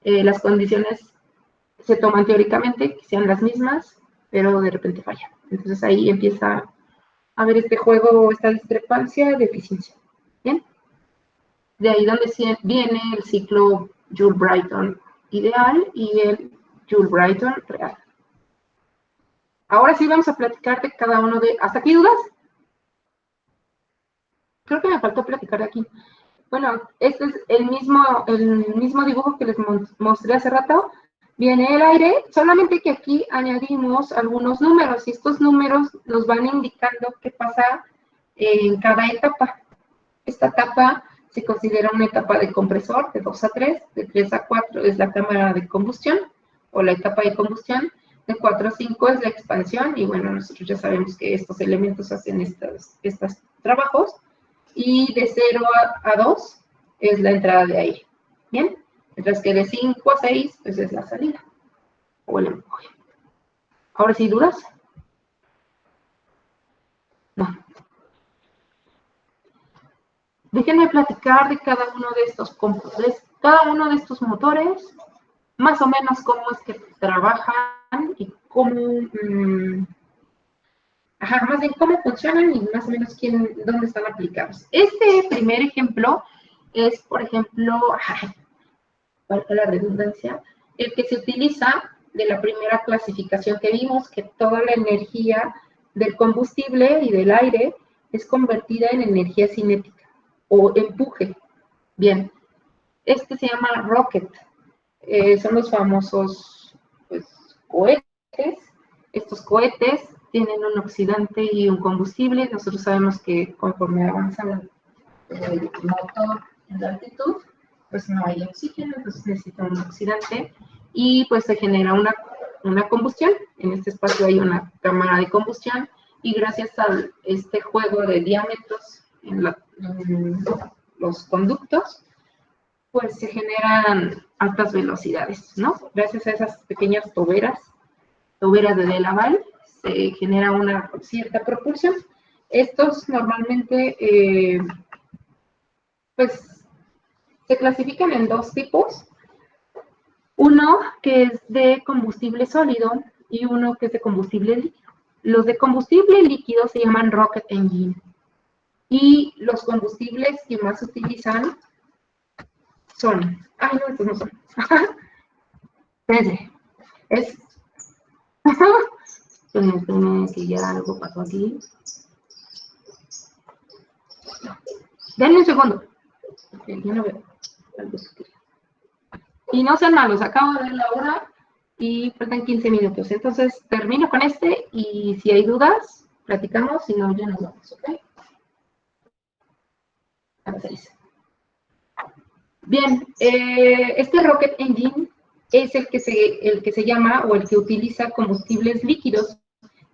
Las condiciones se toman teóricamente que sean las mismas, pero de repente fallan. Entonces ahí empieza a haber este juego, esta discrepancia de eficiencia. ¿Bien? De ahí donde viene el ciclo Joule-Brayton ideal y el Joule-Brayton real. Ahora sí vamos a platicar de cada uno de... ¿Hasta aquí dudas? Creo que me faltó platicar de aquí. Bueno, este es el mismo dibujo que les mostré hace rato. Viene el aire, solamente que aquí añadimos algunos números y estos números nos van indicando qué pasa en cada etapa. Esta etapa se considera una etapa de compresor de 2 a 3, de 3 a 4 es la cámara de combustión o la etapa de combustión, de 4 a 5 es la expansión y bueno, nosotros ya sabemos que estos elementos hacen estos trabajos y de 0 a 2 es la entrada de aire. Bien, mientras que de 5 a 6 pues es la salida o el empuje. Ahora sí, ¿dudas? No. Déjenme platicar de cada uno de estos motores, más o menos cómo es que trabajan y cómo, más bien cómo funcionan y más o menos dónde están aplicados. Este primer ejemplo es, por ejemplo, valga la redundancia, el que se utiliza de la primera clasificación que vimos, que toda la energía del combustible y del aire es convertida en energía cinética o empuje. Bien, este se llama rocket. Son los famosos pues, cohetes. Estos cohetes tienen un oxidante y un combustible. Nosotros sabemos que conforme avanza el motor en la altitud, pues no hay oxígeno, entonces necesita un oxidante y pues se genera una combustión. En este espacio hay una cámara de combustión y gracias a este juego de diámetros en los conductos, pues se generan altas velocidades, ¿no? Gracias a esas pequeñas toberas de Delaval, se genera una cierta propulsión. Estos normalmente, pues, se clasifican en dos tipos. Uno que es de combustible sólido y uno que es de combustible líquido. Los de combustible líquido se llaman rocket engine. Y los combustibles que más se utilizan son... Ay, no, estos no son. Espérense. Espérenme, que ya algo pasó aquí. Denme un segundo. Porque yo no veo. Y no sean malos, acabo de ver la hora y faltan 15 minutos. Entonces termino con este y si hay dudas, platicamos, si no, ya nos vamos, ¿ok? A las 6. Bien, este Rocket Engine es el que se llama o el que utiliza combustibles líquidos.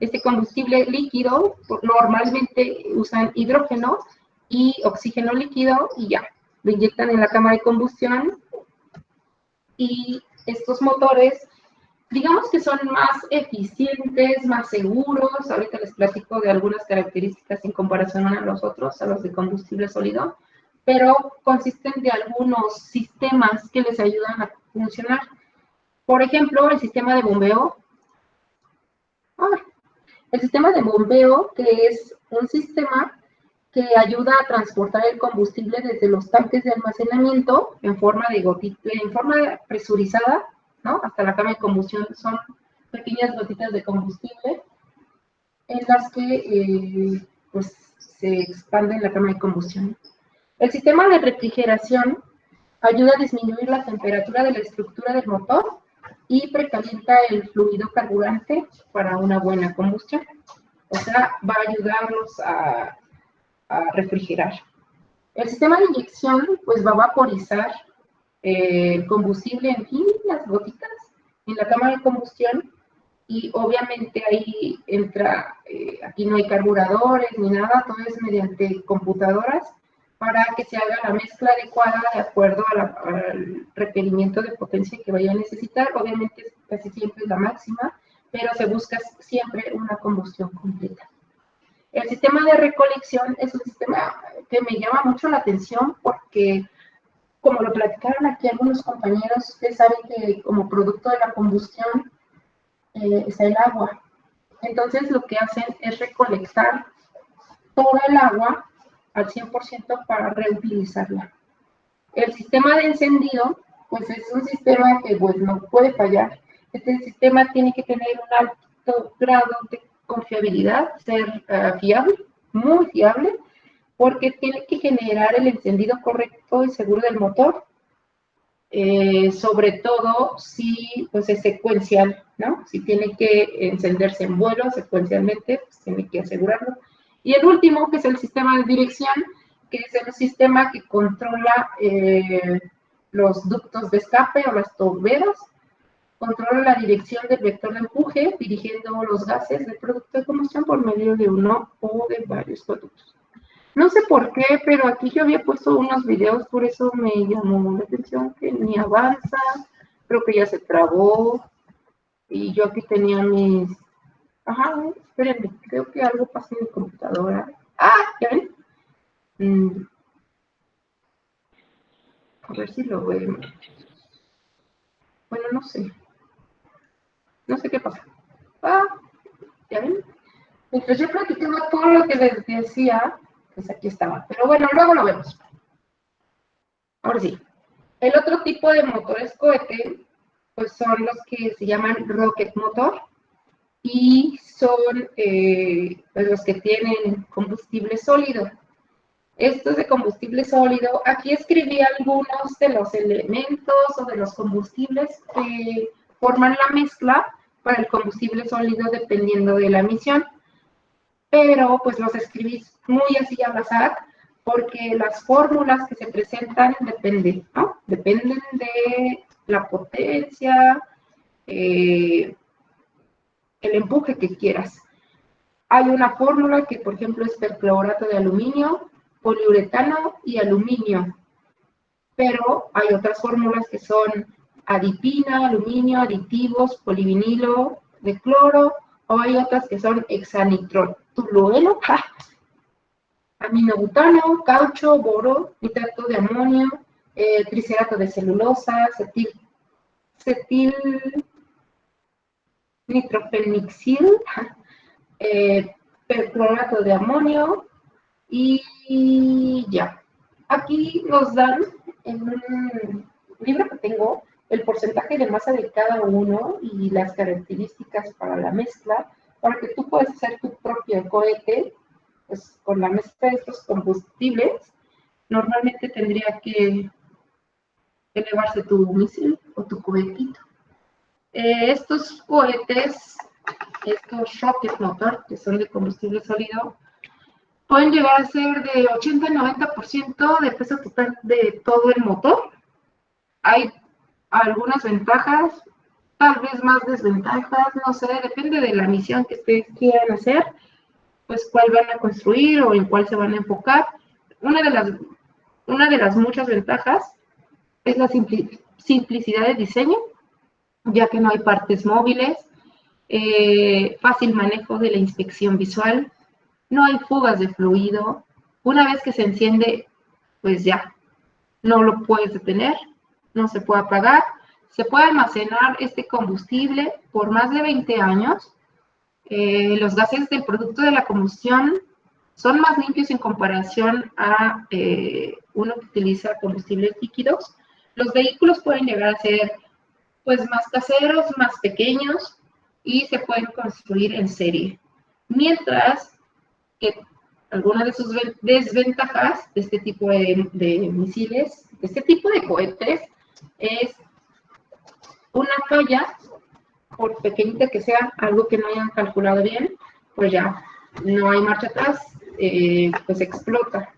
Este combustible líquido normalmente usan hidrógeno y oxígeno líquido y ya, lo inyectan en la cámara de combustión y estos motores, digamos que son más eficientes, más seguros. Ahorita les platico de algunas características en comparación a los otros, a los de combustible sólido, pero consisten de algunos sistemas que les ayudan a funcionar. Por ejemplo, el sistema de bombeo. El sistema de bombeo, que es un sistema que ayuda a transportar el combustible desde los tanques de almacenamiento en forma presurizada, ¿no? Hasta la cámara de combustión. Son pequeñas gotitas de combustible en las que pues, se expande en la cámara de combustión. El sistema de refrigeración ayuda a disminuir la temperatura de la estructura del motor y precalienta el fluido carburante para una buena combustión. O sea, va a ayudarnos a refrigerar. El sistema de inyección pues va a vaporizar el combustible, en fin, las gotitas en la cámara de combustión y obviamente ahí entra, aquí no hay carburadores ni nada, todo es mediante computadoras para que se haga la mezcla adecuada de acuerdo al requerimiento de potencia que vaya a necesitar. Obviamente casi siempre es la máxima, pero se busca siempre una combustión completa. El sistema de recolección es un sistema que me llama mucho la atención porque, como lo platicaron aquí algunos compañeros, ustedes saben que como producto de la combustión está el agua. Entonces lo que hacen es recolectar toda el agua al 100% para reutilizarla. El sistema de encendido, pues es un sistema que pues, no puede fallar. Este sistema tiene que tener un alto cierto grado de confiabilidad, ser fiable, muy fiable, porque tiene que generar el encendido correcto y seguro del motor, sobre todo si pues, es secuencial, ¿no? Si tiene que encenderse en vuelo secuencialmente, pues tiene que asegurarlo. Y el último, que es el sistema de dirección, que es el sistema que controla los ductos de escape o las turberas, controla la dirección del vector de empuje, dirigiendo los gases del producto de combustión por medio de uno o de varios conductos. No sé por qué, pero aquí yo había puesto unos videos, por eso me llamó la atención que ni avanza, creo que ya se trabó, y yo aquí tenía mis... Ajá, espérenme, creo que algo pasó en mi computadora. Ah, ¿ya ven? A ver si lo veo. Bueno, no sé. No sé qué pasa. Ah, ¿ya ven? Mientras yo platicaba todo lo que les decía, pues aquí estaba. Pero bueno, luego lo vemos. Ahora sí. El otro tipo de motores cohete, pues son los que se llaman rocket motor y son pues los que tienen combustible sólido. Estos de combustible sólido, aquí escribí algunos de los elementos o de los combustibles que forman la mezcla para el combustible sólido dependiendo de la misión. Pero pues los escribí muy así al azar, porque las fórmulas que se presentan dependen, ¿no? Dependen de la potencia, el empuje que quieras. Hay una fórmula que, por ejemplo, es perclorato de aluminio, poliuretano y aluminio. Pero hay otras fórmulas que son adipina, aluminio, aditivos, polivinilo de cloro, o hay otras que son hexanitrotolueno, aminobutano, caucho, boro, nitrato de amonio, tricerato de celulosa, cetil nitrofenixil, perclorato de amonio y ya. Aquí nos dan en un libro que tengo el porcentaje de masa de cada uno y las características para la mezcla, para que tú puedas hacer tu propio cohete, pues con la mezcla de estos combustibles. Normalmente tendría que elevarse tu misil o tu cohetito. Estos cohetes, estos rocket motor, que son de combustible sólido, pueden llegar a ser de 80 a 90% de peso total de todo el motor. Hay algunas ventajas, tal vez más desventajas, no sé, depende de la misión que ustedes quieran hacer, pues cuál van a construir o en cuál se van a enfocar. Una de las muchas ventajas es la simplicidad de diseño, ya que no hay partes móviles, fácil manejo de la inspección visual, no hay fugas de fluido. Una vez que se enciende, pues ya, no lo puedes detener, no se puede apagar. Se puede almacenar este combustible por más de 20 años. Los gases del producto de la combustión son más limpios en comparación a uno que utiliza combustibles líquidos. Los vehículos pueden llegar a ser pues más caseros, más pequeños y se pueden construir en serie. Mientras que algunas de sus desventajas de este tipo de misiles, de este tipo de cohetes, es una falla, por pequeñita que sea, algo que no hayan calculado bien, pues ya no hay marcha atrás, pues explota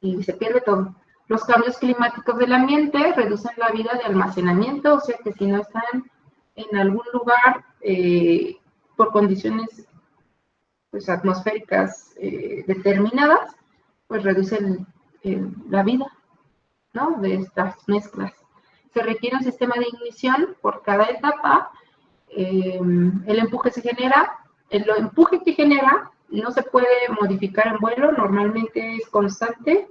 y se pierde todo. Los cambios climáticos del ambiente reducen la vida de almacenamiento, o sea que si no están en algún lugar por condiciones pues, atmosféricas determinadas, pues reducen la vida, ¿no?, de estas mezclas. Se requiere un sistema de ignición por cada etapa. El empuje que genera no se puede modificar en vuelo, normalmente es constante.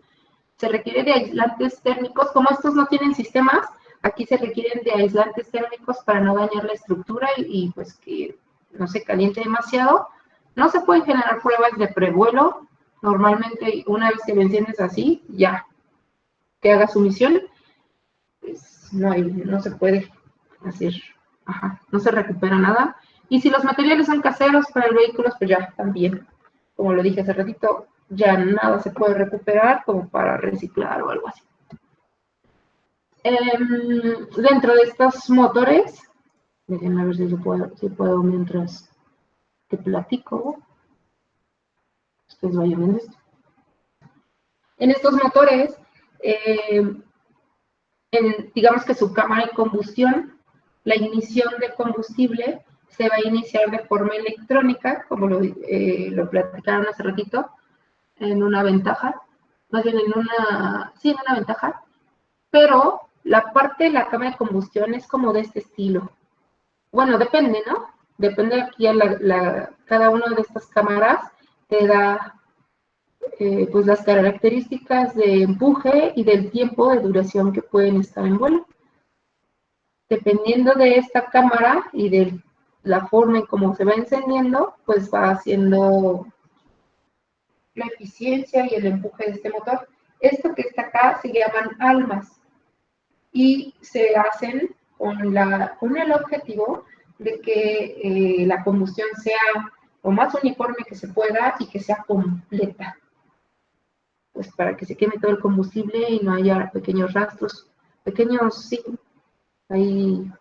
Se requiere de aislantes térmicos, como estos no tienen sistemas, aquí se requieren de aislantes térmicos para no dañar la estructura y pues que no se caliente demasiado. No se pueden generar pruebas de prevuelo, normalmente una vez que lo enciendes así, ya, que haga su misión, pues no se puede hacer, no se recupera nada. Y si los materiales son caseros para el vehículo, pues ya también, como lo dije hace ratito, ya nada se puede recuperar como para reciclar o algo así. Dentro de estos motores, déjenme ver si puedo mientras que platico. Ustedes vayan viendo esto. En estos motores, digamos que su cámara de combustión, la ignición de combustible se va a iniciar de forma electrónica, como lo platicaron hace ratito, en una ventaja, más bien en una ventaja, pero la parte de la cámara de combustión es como de este estilo. Bueno, depende, ¿no? Depende aquí cada una de estas cámaras te da pues las características de empuje y del tiempo de duración que pueden estar en vuelo. Dependiendo de esta cámara y de la forma en cómo se va encendiendo, pues va haciendo la eficiencia y el empuje de este motor. Esto que está acá se llaman almas y se hacen con el objetivo de que la combustión sea lo más uniforme que se pueda y que sea completa. Pues para que se queme todo el combustible y no haya pequeños rastros, sí, ahí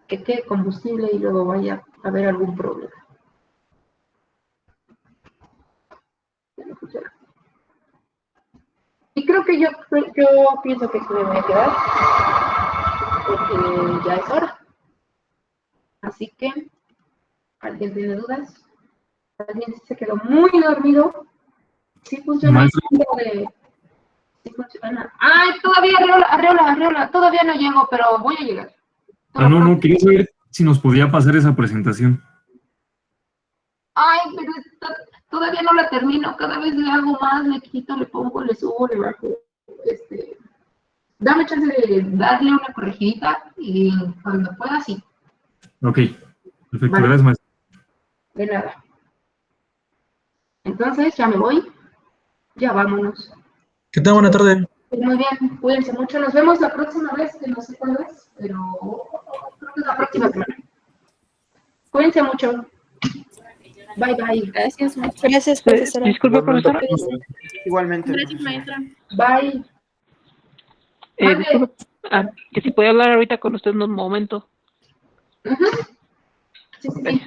que quede combustible y luego vaya a haber algún problema. Y creo que yo pienso que aquí me voy a quedar, porque ya es hora. Así que, ¿alguien tiene dudas? ¿Alguien se quedó muy dormido? Sí funciona. Sí funciona. ¡Ay, todavía, Arreola! Todavía no llego, pero voy a llegar. No, quería saber si nos podía pasar esa presentación. Ay, pero todavía no la termino. Cada vez le hago más, le quito, le pongo, le subo, le bajo. Dame chance de darle una corregidita y cuando pueda, sí. Ok, perfecto, Vale. gracias, maestro. De nada. Entonces, ya me voy. Ya vámonos. ¿Qué tal? Buena tarde. Pues muy bien, cuídense mucho. Nos vemos la próxima vez, que no sé cuándo es, pero creo que es la próxima semana. Cuídense mucho. Bye, bye. Gracias, maestra. Gracias, profesora. Disculpe, profesora. Igualmente. Gracias, profesor. maestra. Bye. Mande. Disculpe, que si puede hablar ahorita con usted un momento. Ujú. Sí.